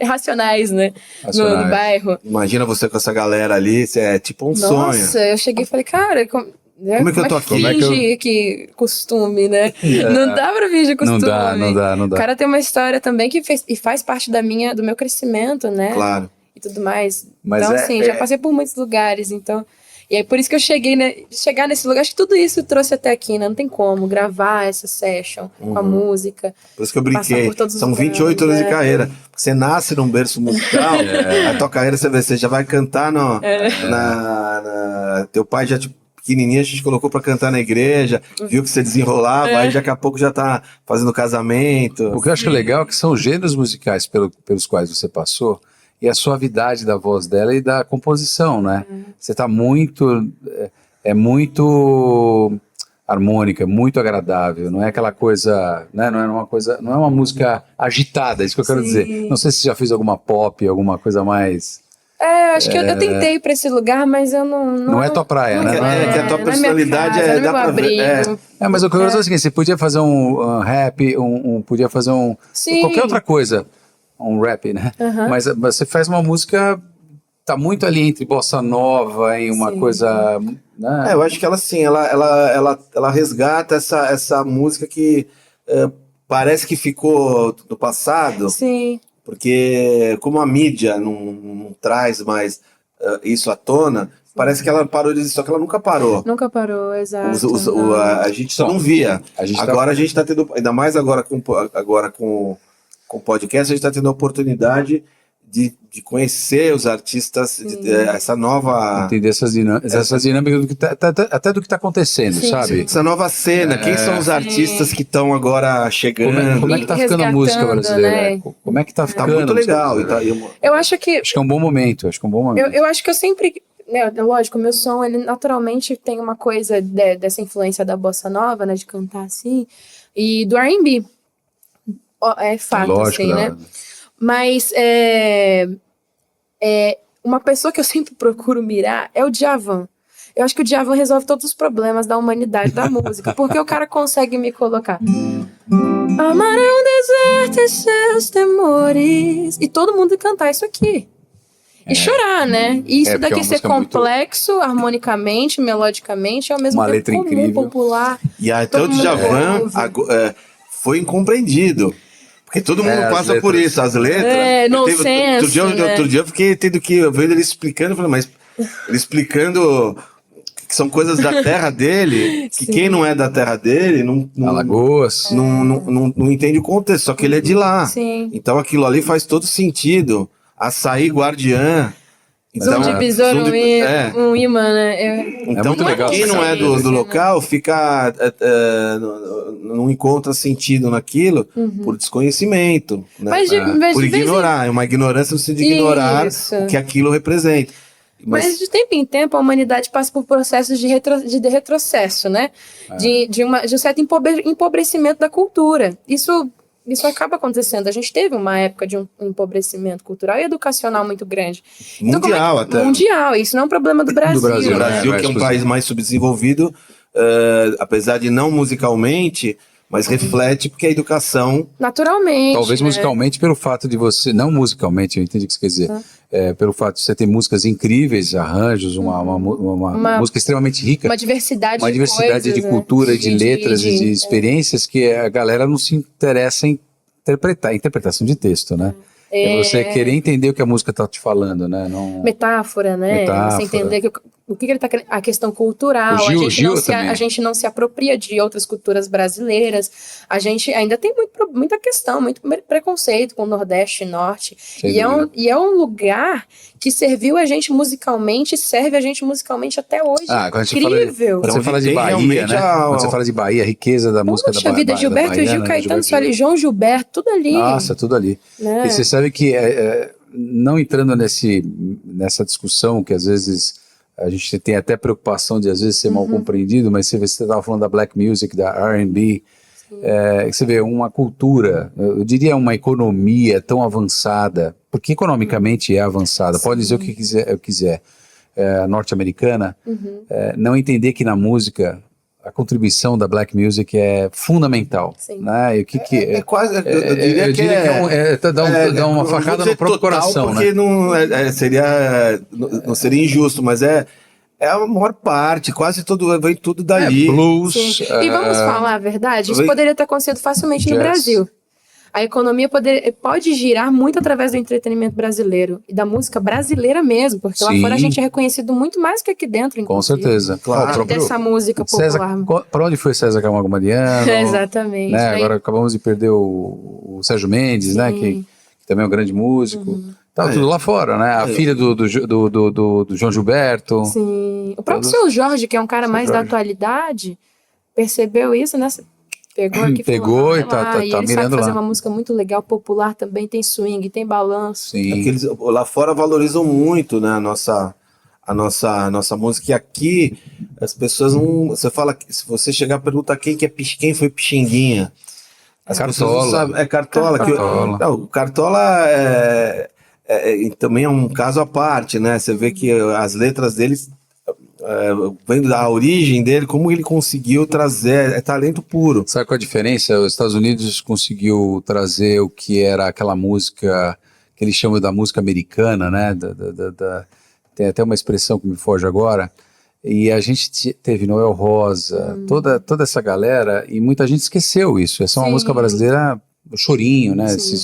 Racionais, né? Racionais. No bairro. Imagina você com essa galera ali, é tipo um sonho. Nossa, eu cheguei e falei, cara, como é que eu tô aqui? Como é que eu- fingir que costume, né? Não dá pra fingir costume. Não dá. O cara tem uma história também que faz parte do meu crescimento, né? Claro. E tudo mais. Mas então, assim, já passei por muitos lugares, então... E aí, por isso que eu chegar nesse lugar, acho que tudo isso trouxe até aqui, né? Não tem como gravar essa session com a música. Por isso que eu Passar brinquei. por todos os São lugares, 28 anos de né? carreira. Você nasce num berço musical, a tua carreira você já vai cantar teu pai já pequenininho, a gente colocou pra cantar na igreja, viu que você desenrolava, aí daqui a pouco já tá fazendo casamento. O que eu acho legal é que são gêneros musicais pelos quais você passou e a suavidade da voz dela e da composição, né? Você tá muito... É muito harmônica, muito agradável, não é aquela coisa, né? Não é uma música agitada, é isso que eu quero Sim. dizer. Não sei se você já fez alguma pop, alguma coisa mais... Acho que eu tentei pra esse lugar, mas eu não... Não é tua praia, né? Que a tua não personalidade minha casa, é... não dá meu pra ver, abrigo. Mas o que eu quero dizer é o seguinte, você podia fazer um rap, podia fazer Sim. qualquer outra coisa, um rap, né? Mas você faz uma música, tá muito ali entre bossa nova e uma Sim. coisa, né? eu acho que ela sim, ela resgata essa música que parece que ficou no passado, Sim. porque como a mídia não traz mais isso à tona, parece que ela parou de existir, só que ela nunca parou. Nunca parou, exato. A gente só não via. Agora a gente está tendo, ainda mais agora com o podcast, a gente está tendo a oportunidade de conhecer os artistas, essa nova... Entender essas dinâmicas do que até do que tá acontecendo, Sim, sabe? Essa nova cena, quem são os artistas que estão agora chegando? Como é que tá ficando a música brasileira? Né? Como é que tá Tá ficando? muito a música legal. brasileira? Eu acho que... Acho que é um bom momento, Eu acho que eu sempre... Né, lógico, o meu som, ele naturalmente tem uma coisa dessa influência da bossa nova, né? De cantar assim. E do R&B. É fato, Lógico, assim, né? Mas uma pessoa que eu sempre procuro mirar é o Djavan. Eu acho que o Djavan resolve todos os problemas da humanidade da música, porque o cara consegue me colocar. Amar é um deserto e seus temores. E todo mundo cantar isso aqui. E chorar, né? E isso porque é daqui uma ser música muito- complexo, harmonicamente, melodicamente, ao mesmo Uma tempo letra comum, incrível. popular. E até Todo o mundo Djavan ouve. foi incompreendido. Porque todo mundo as passa por letras. isso, as letras. Nonsense, Outro dia eu fiquei tendo que vendo ele explicando, eu falei, mas ele explicando que são coisas da terra dele, que Sim. quem não é da terra dele Alagoas. não entende o contexto, só que ele é de lá. Sim. Então aquilo ali faz todo sentido. Açaí Guardiã. Zoom de besouro, é. um imã, né? Então, muito legal quem essa não é camisa, do local fica não encontra sentido naquilo por desconhecimento, né? Mas mas Por de vez em- ignorar, é uma ignorância no sentido de ignorar Isso. o que aquilo representa. Mas de tempo em tempo a humanidade passa por processos de retrocesso, né? De um certo empobrecimento da cultura. Isso acaba acontecendo. A gente teve uma época de um empobrecimento cultural e educacional muito grande. Então, Mundial até. Mundial, isso não é um problema do Brasil. Brasil, O né? Brasil, que é um país mais subdesenvolvido, apesar de não musicalmente, mas reflete porque a educação... Naturalmente. Talvez né? musicalmente pelo fato de você, não musicalmente, eu entendi o que você quer dizer, pelo fato de você ter músicas incríveis, arranjos, uma música extremamente rica, Uma diversidade uma diversidade coisas, de né? cultura, de letras e de experiências que a galera não se interessa em interpretar, interpretação de texto, né? É você querer entender o que a música está te falando, né? Não... Metáfora, né? Metáfora. Você entender o que ele tá querendo. A questão cultural. O Gil também. A gente não se apropria de outras culturas brasileiras. A gente ainda tem muita questão, muito preconceito com o Nordeste e Norte. Sem E é um lugar que serviu a gente musicalmente, serve a gente musicalmente até hoje. quando a gente Incrível. Quando você fala de Tem Bahia, realmente né? Quando você fala de Bahia, a riqueza da música da Poxa Bahia. vida, Gilberto Gil, Caetano, Soares, João Gilberto, tudo ali. Nossa, tudo ali. Né? E você sabe que não entrando nessa discussão que às vezes a gente tem até preocupação de às vezes ser mal compreendido, mas você estava falando da black music, da R&B, você vê uma cultura, eu diria uma economia tão avançada, porque economicamente é avançada, pode dizer o que quiser, norte-americana, não entender que na música a contribuição da black music é fundamental, né? E o que é quase, eu diria que dá uma facada no próprio coração, porque né? não seria injusto, mas é a maior parte, quase vem tudo dali. Blues. Sim. E vamos falar a verdade, isso vem- poderia ter acontecido facilmente no Jazz. Brasil. A economia pode girar muito através do entretenimento brasileiro e da música brasileira mesmo, porque lá Sim. fora a gente é reconhecido muito mais que aqui dentro, Com inclusive. certeza. Claro. O próprio Dessa música popular. Para onde foi César Camargo Mariano? Exatamente. Né? Aí- Agora acabamos de perder o Sérgio Mendes, né? Que também é um grande músico. Tá tudo lá fora, né? A filha do João Gilberto. Sim. O próprio Todos- Seu Jorge, que é um cara Seu mais da Jorge. atualidade, percebeu isso, né? Pegou aqui Pegou falou, e tá e ele mirando sabe fazer lá. uma música muito legal, popular também, tem swing, tem balanço. Sim. Eles, lá fora valorizam muito, né, a nossa música. E aqui as pessoas não. Você fala, se você chegar e perguntar quem foi Pixinguinha, as pessoas não sabem. É Cartola. Cartola. Não, o Cartola também é um caso à parte, né? Você vê que as letras deles, vendo da origem dele, como ele conseguiu trazer, é talento puro. Sabe qual a diferença? Os Estados Unidos conseguiu trazer o que era aquela música que eles chamam da música americana, né? Tem até uma expressão que me foge agora. E a gente teve Noel Rosa, toda essa galera, e muita gente esqueceu isso. Essa é uma Sim. música brasileira, o chorinho, né? Sim. Esse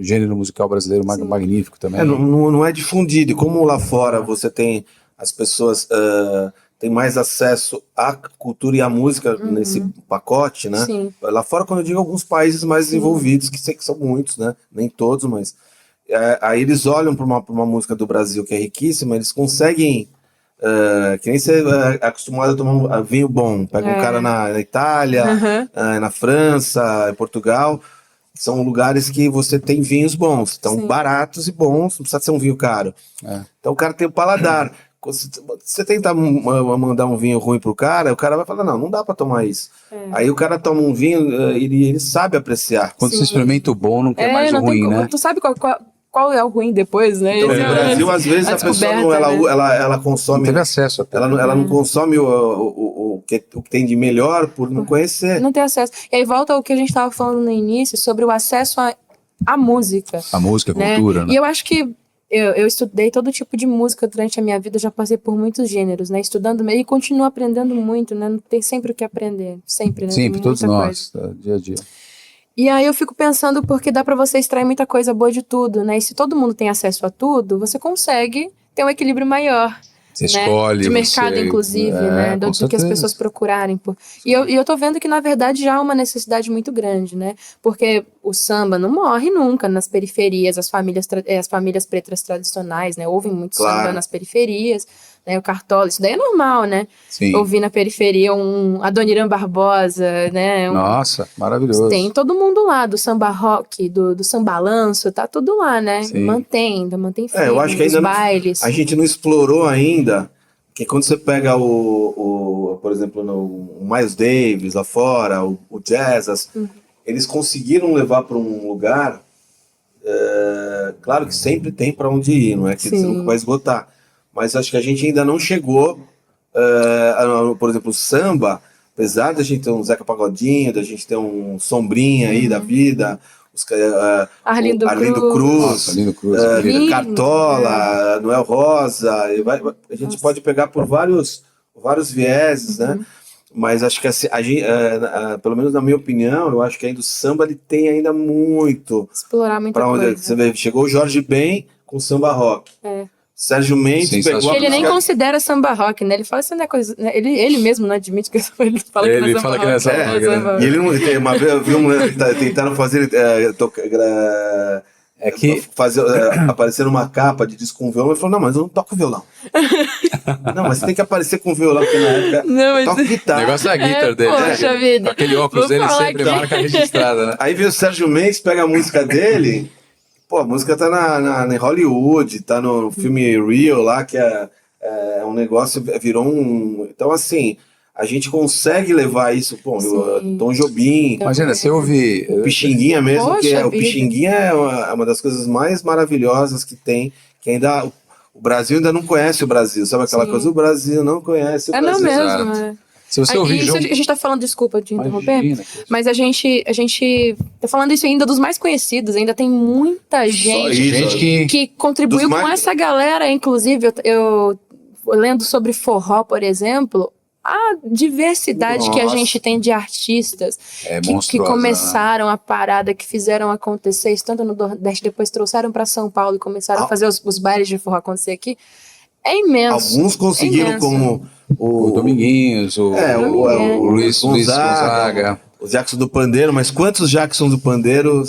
gênero musical brasileiro magnífico também. Não é difundido. E como lá fora você tem as pessoas têm mais acesso à cultura e à música nesse pacote, né? Sim. Lá fora, quando eu digo alguns países mais desenvolvidos, que sei que são muitos, né? Nem todos, mas aí eles olham para uma música do Brasil que é riquíssima, eles conseguem, que nem você é acostumado a tomar um vinho bom, pega um cara na Itália, na França, em Portugal, são lugares que você tem vinhos bons, estão Sim. baratos e bons, não precisa ser um vinho caro. Então o cara tem o paladar. Se você tentar mandar um vinho ruim pro cara, o cara vai falar, não dá pra tomar isso. Aí o cara toma um vinho, ele sabe apreciar. Quando você experimenta o bom, não quer mais o não tem ruim, como- né? Tu sabe qual é o ruim depois, né? Então, Esse no é o Brasil, lance. às vezes, a pessoa descoberta, não, né? ela Não consome. teve acesso até. Ela não consome o que tem de melhor por não conhecer. Não tem acesso. E aí volta ao que a gente estava falando no início sobre o acesso à música. A música, a né? cultura, né? E eu acho que eu estudei todo tipo de música durante a minha vida, já passei por muitos gêneros, né? Estudando e continuo aprendendo muito, né? Tem sempre o que aprender, sempre, né? Sempre, Tem todos muita nós, coisa. dia a dia. E aí eu fico pensando porque dá pra você extrair muita coisa boa de tudo, né? E se todo mundo tem acesso a tudo, você consegue ter um equilíbrio maior. Você né? escolhe. De mercado, inclusive, né? Do que as certeza. pessoas procurarem por. E eu tô vendo que, na verdade, já há uma necessidade muito grande, né? Porque o samba não morre nunca nas periferias, as famílias pretas tradicionais, né? Ouvem muito samba nas periferias, né? O Cartola, isso daí é normal, né? Sim. Ouvir na periferia Adoniran Barbosa, né? Nossa, maravilhoso. Tem todo mundo lá, do samba rock, do sambalanço, tá tudo lá, né? Sim. Mantém firme, Eu acho que os ainda bailes. a gente não explorou ainda, que quando você pega por exemplo, o Miles Davis lá fora, o jazz, eles conseguiram levar para um lugar, claro que sempre tem para onde ir, não é que você Sim. nunca vai esgotar, mas acho que a gente ainda não chegou, por exemplo, o samba, apesar da gente ter um Zeca Pagodinho, da gente ter um Sombrinha aí da vida, Arlindo Cruz, Nossa, Arlindo Cruz. Lindo. Cartola, Noel Rosa, a gente pode pegar por vários vieses, né? Mas acho que assim, pelo menos na minha opinião, eu acho que ainda o samba ele tem ainda muito Explorar muita para onde coisa. você vê. Chegou o Jorge Ben com samba rock. Sérgio Mendes pegou Sensacional. Ele nem música- considera samba rock, né? Ele fala assim, não é coisa. Né? Ele mesmo não admite que ele fala que não é Ele samba fala que rock. não é samba rock, né? samba E ele não tem uma vez eu vi tentaram fazer aparecer numa capa de disco com violão, ele falou, não, mas eu não toco violão. Não, mas você tem que aparecer com violão, porque na época Não, mas- eu toco O guitarra. negócio é a guitarra dele. Poxa vida. Aquele óculos Vou dele falar sempre aqui. marca registrada, né? Aí vem o Sérgio Mendes, pega a música dele, Pô, a música tá em Hollywood, tá no filme Real lá, que é um negócio, virou um... Então, assim, a gente consegue levar isso, pô, Sim. Tom Jobim, Imagina, você ouve... o Pixinguinha mesmo, Poxa o vida. Pixinguinha é uma das coisas mais maravilhosas que tem, que ainda... O Brasil ainda não conhece o Brasil, sabe aquela Sim. coisa? O Brasil não conhece o É não Brasil. mesmo, Exato. é. Se você ouvir Isso João... a gente tá falando, desculpa de interromper, Imagina, mas a gente tá falando isso ainda dos mais conhecidos, ainda tem muita gente gente que... que contribuiu Dos com mais- essa galera, inclusive, eu lendo sobre forró, por exemplo, a diversidade que a Nossa. gente tem de artistas É que monstruosa, começaram a parada, que fizeram acontecer isso tanto no Nordeste, depois trouxeram para São Paulo e começaram a fazer os bailes de forró acontecer aqui. É imenso. Alguns conseguiram, imenso. como O Dominguinhos, o Luiz Gonzaga. o Jackson do Pandeiro, mas quantos Jackson do Pandeiro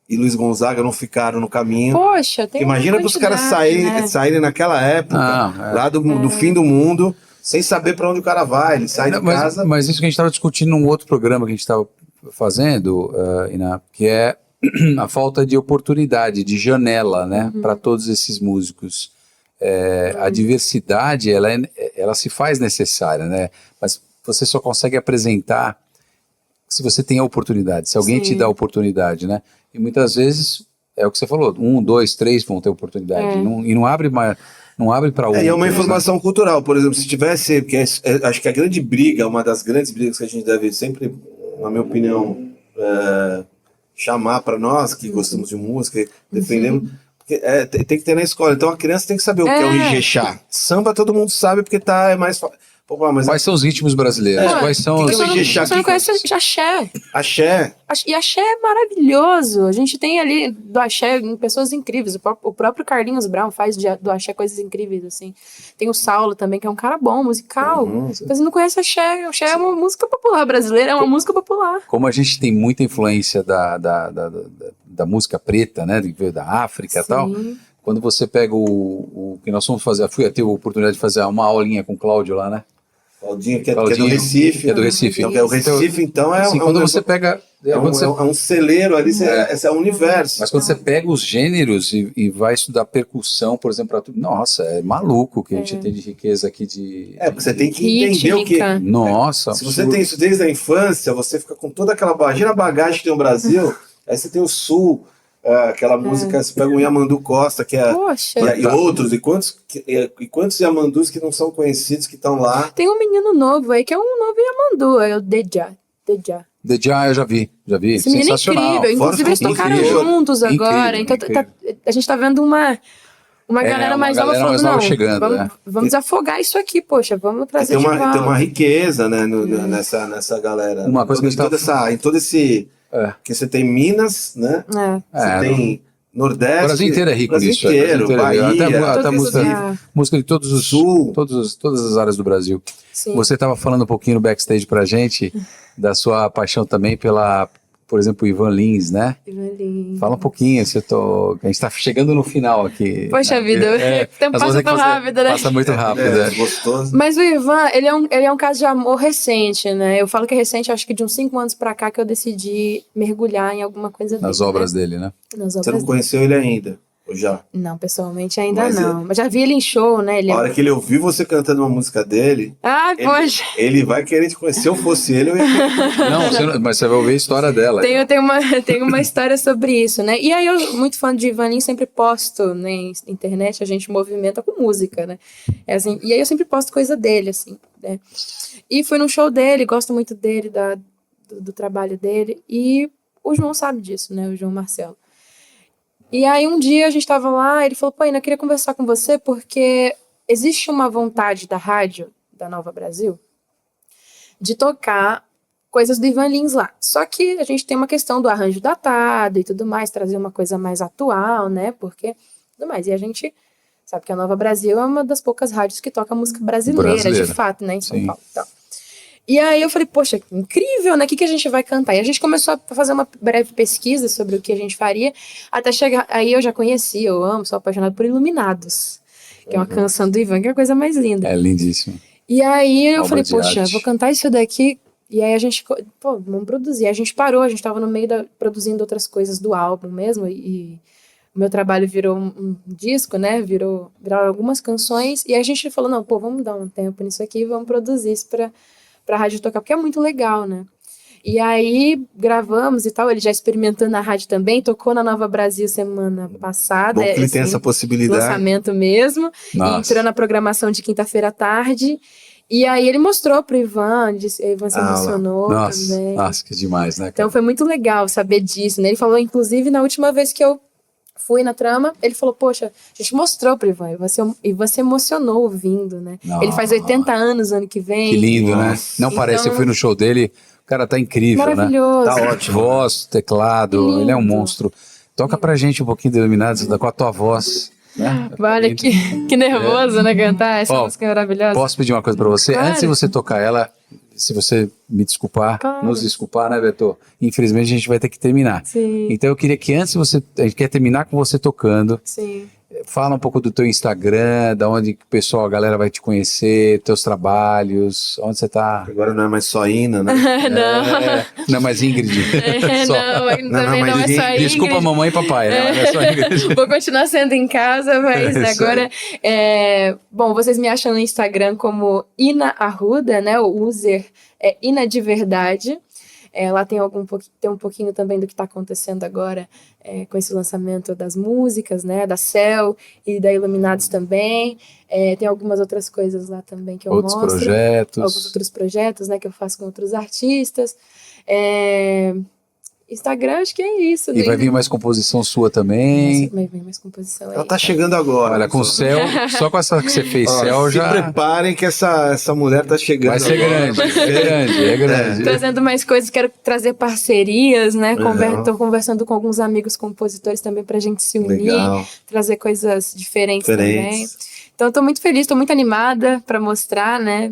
e Luiz Gonzaga não ficaram no caminho? Poxa, tem uma Imagina para os caras quantidade, saírem naquela época, lá do fim do mundo, sem saber para onde o cara vai. Ele sai de casa. Mas isso que a gente estava discutindo num outro programa que a gente estava fazendo, Iná, que é a falta de oportunidade, de janela, né, para todos esses músicos. A diversidade, ela se faz necessária, né? Mas você só consegue apresentar se você tem a oportunidade, se alguém te dá a oportunidade, né? E muitas vezes, é o que você falou, 1, 2, 3 vão ter oportunidade. E não abre mais, não abre para outros. E é uma informação cultural, por exemplo, se tivesse, porque acho que a grande briga, uma das grandes brigas que a gente deve sempre, na minha opinião, chamar para nós que gostamos de música, defendemos, porque, tem que ter na escola. Então a criança tem que saber o que é o Ijexá. Samba todo mundo sabe porque é mais popular, mas quais são os ritmos brasileiros? Quais são os... Você não conhece axé. axé. E axé é maravilhoso. A gente tem ali do axé pessoas incríveis. O próprio Carlinhos Brown faz do axé coisas incríveis, assim. Tem o Saulo também, que é um cara bom, musical. Você não conhece axé. Axé é uma música popular brasileira, é uma música popular. Como a gente tem muita influência da música preta, né, que veio da África e tal, quando você pega o que nós fomos fazer, fui ter a oportunidade de fazer uma aulinha com o Cláudio lá, né? Claudinho, que é do Recife. Que é do Recife. Então, o Recife, então, assim, quando você pega... É um celeiro ali, é um universo. Mas quando você pega os gêneros e vai estudar percussão, por exemplo, nossa, é maluco o que a gente tem de riqueza aqui de... Porque você tem que entender o que... Nossa, se você tem isso desde a infância, você fica com toda aquela bagagem que tem o Brasil, aí você tem o Sul, aquela música, você pega o Yamandu Costa, que é... Poxa. E outros, e quantos Yamandus que não são conhecidos, que estão lá. Tem um menino novo aí, que é um novo Yamandu, é o Deja. Deja eu já vi. Esse menino é incrível, inclusive eles tocaram juntos agora, então a gente tá vendo uma galera mais nova falando, não, chegando, vamos desafogar isso aqui, poxa, vamos trazer de volta. Tem uma riqueza, né, nessa galera. Uma coisa em todo esse... que você tem Minas, né? Você tem Nordeste. O Brasil inteiro é rico nisso. Bahia, até música de todos os Sul, todas as áreas do Brasil. Sim. Você estava falando um pouquinho no backstage pra gente da sua paixão também por exemplo, o Ivan Lins, né? Ivan Lins. Fala um pouquinho, a gente está chegando no final aqui. Poxa vida, o tempo passa tão rápido, né? Passa muito rápido, gostoso. Mas o Ivan, ele é um caso de amor recente, né? Eu falo que é recente, acho que de uns 5 anos pra cá que eu decidi mergulhar em alguma coisa dele. Nas obras dele, né? Você não conheceu ele ainda? Ou já? Não, pessoalmente ainda não. Mas já vi ele em show, né? A hora que ele ouvir você cantando uma música dele... poxa! Ele vai querer te conhecer. Se eu fosse ele, eu ia... Não, mas você vai ouvir a história dela. Tem uma história sobre isso, né? E aí eu, muito fã de Ivan Lins, sempre posto na internet, a gente movimenta com música, né? Assim, e aí eu sempre posto coisa dele, assim, né? E fui num show dele, gosto muito dele, do trabalho dele, e o João sabe disso, né? O João Marcelo. E aí um dia a gente tava lá, ele falou, pô, Ina, eu queria conversar com você porque existe uma vontade da rádio, da Nova Brasil, de tocar coisas do Ivan Lins lá. Só que a gente tem uma questão do arranjo datado e tudo mais, trazer uma coisa mais atual, né, porque tudo mais. E a gente sabe que a Nova Brasil é uma das poucas rádios que toca música brasileira. De fato, né, em São Paulo. Então. E aí eu falei, poxa, incrível, né? O que a gente vai cantar? E a gente começou a fazer uma breve pesquisa sobre o que a gente faria, até chegar... Aí eu já conheci, eu amo, sou apaixonada por Iluminados, que é uma canção do Ivan, que é a coisa mais linda. É lindíssimo. E aí eu falei, poxa, arte. vou cantar isso daqui. E aí a gente, vamos produzir. A gente parou, a gente tava no meio produzindo outras coisas do álbum mesmo, e o meu trabalho virou um disco, né? Viraram algumas canções. E a gente falou, não, pô, vamos dar um tempo nisso aqui e vamos produzir isso pra rádio tocar, porque é muito legal, né? E aí gravamos e tal, ele já experimentando na rádio também, tocou na Nova Brasil semana passada. Bom que ele tem essa possibilidade. Lançamento mesmo. Nossa. E entrou na programação de quinta-feira à tarde. E aí ele mostrou pro Ivan, Ivan se emocionou também. Nossa, que demais, né? Então foi muito legal saber disso, né? Ele falou, inclusive, na última vez que eu fui na trama, ele falou, poxa, a gente mostrou pro Ivan, e você emocionou ouvindo, né? Nossa. Ele faz 80 anos ano que vem. Que lindo, né? Nossa. Não parece, eu fui no show dele, o cara tá incrível, Maravilhoso. né? Tá ótimo. Voz, teclado, ele é um monstro. Toca pra gente um pouquinho de Iluminados com a tua voz. Né? Olha, que nervoso, né, cantar essa música maravilhosa. Posso pedir uma coisa pra você? Claro. Antes de você tocar ela, se você me desculpar, Claro. nos desculpar, né, Beto? Infelizmente a gente vai ter que terminar. Sim, Então eu queria que antes a gente quer terminar com você tocando. sim. Fala um pouco do teu Instagram, da onde que o pessoal, a galera vai te conhecer, teus trabalhos, onde você tá. Agora não é mais só Ina, né? Não, Não é mais Ingrid. Só. também não é só Ingrid. Desculpa mamãe e papai, né? Não é só Ingrid. Vou continuar sendo em casa, mas Isso agora... Bom, vocês me acham no Instagram como Ina Arruda, né? O user é Ina de Verdade. Lá tem um pouquinho também do que está acontecendo agora com esse lançamento das músicas, né? Da Cell e da Iluminados também. Tem algumas outras coisas lá também que eu Outros mostro. projetos. Alguns outros projetos, né? Que eu faço com outros artistas. Instagram, acho que é isso. E vai vir mais composição sua também. Vai vir mais composição aí. Ela tá chegando agora. Olha, com o Céu, só com essa que você fez, Ó, Céu se já preparem que essa mulher tá chegando. vai ser agora. grande, é grande. Trazendo mais coisas, quero trazer parcerias, né? Legal. Tô conversando com alguns amigos compositores também pra gente se unir, Legal. trazer coisas diferentes também. Então, eu tô muito feliz, tô muito animada pra mostrar, né?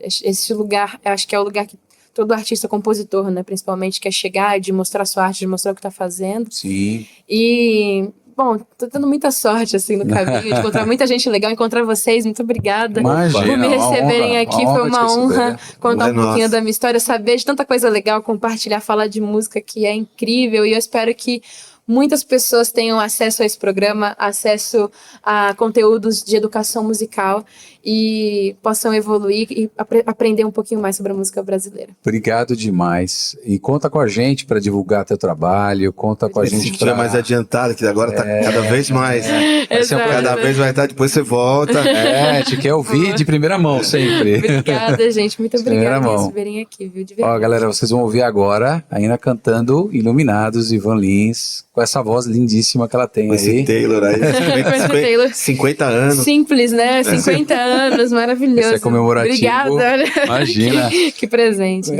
Esse lugar, acho que é o lugar que todo artista compositor, né, principalmente, quer chegar, de mostrar sua arte, de mostrar o que tá fazendo. Sim. E, bom, tô tendo muita sorte, assim, no caminho, de encontrar muita gente legal, encontrar vocês, muito obrigada Imagina, por me uma receberem honra, aqui, uma foi honra uma te honra receber. contar É um pouquinho nossa. da minha história, saber de tanta coisa legal, compartilhar, falar de música que é incrível, e eu espero que muitas pessoas tenham acesso a esse programa, acesso a conteúdos de educação musical e possam evoluir e aprender um pouquinho mais sobre a música brasileira. Obrigado demais. E conta com a gente para divulgar teu trabalho, conta com a Se gente tiver para mais adiantado, que agora tá cada vez mais. Vai ser um Exato. Cada vez vai estar, depois você volta. a gente quer ouvir de primeira mão sempre. Obrigada, gente. Muito Primeira obrigada por mão. receberem aqui, viu? De Ó, verdade. galera, vocês vão ouvir agora a Ina cantando Iluminados, Ivan Lins, com essa voz lindíssima que ela tem Com esse aí. Taylor aí. Com esse Taylor. 50 anos. Simples, né? 50 anos, maravilhoso. Esse é comemorativo. Obrigada. Imagina. Que presente.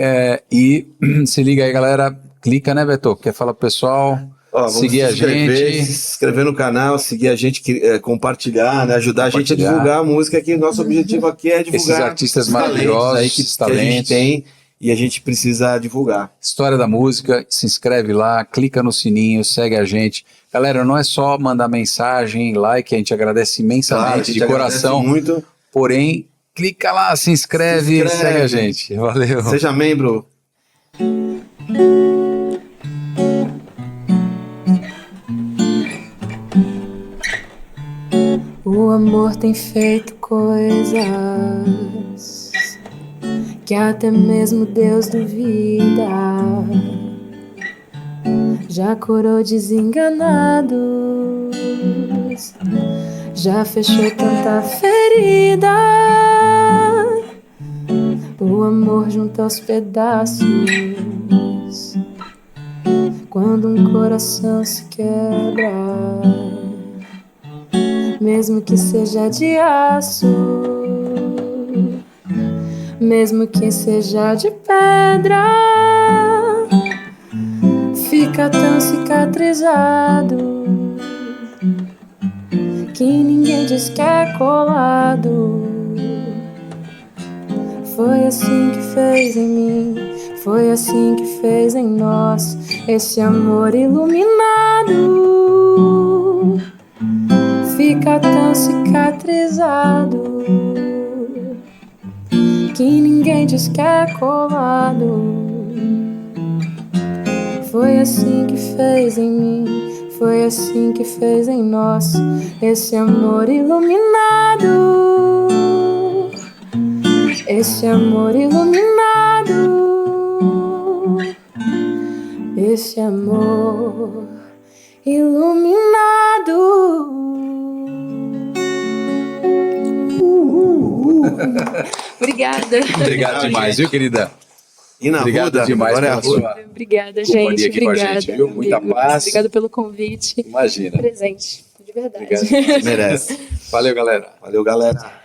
E se liga aí, galera. Clica, né, Beto? Quer falar pro pessoal? Ó, vamos Seguir a se inscrever, gente. se inscrever no canal, seguir a gente, compartilhar, né, ajudar a gente a Compartilhar. divulgar a música aqui. Nosso objetivo aqui é divulgar Esses artistas os talentos maravilhosos, aí que a gente tem e a gente precisa divulgar. História da Música, se inscreve lá, clica no sininho, segue a gente. Galera, não é só mandar mensagem, like, a gente agradece imensamente, Claro, a gente de coração. agradece muito. Porém, clica lá, se inscreve, segue a gente. Valeu. Seja membro. O amor tem feito coisas que até mesmo Deus duvida. Já curou desenganados, já fechou tanta ferida. O amor junta aos pedaços quando um coração se quebra, mesmo que seja de aço, mesmo que seja de pedra, fica tão cicatrizado que ninguém diz que é colado. Foi assim que fez em mim, foi assim que fez em nós, esse amor iluminado. Fica tão cicatrizado que ninguém diz que é colado. Foi assim que fez em mim, Foi assim que fez em nós esse amor iluminado. Esse amor iluminado. Esse amor iluminado. Obrigada. Obrigado demais, viu, querida? E na Obrigado Ruda, demais agora é a pela Ruda. sua Obrigada, companhia gente. aqui com a Obrigada. gente, viu? Muita amigos. paz. Obrigada pelo convite. Imagina. Presente, de verdade. Obrigado demais. Merece. Valeu, galera. Valeu, galera.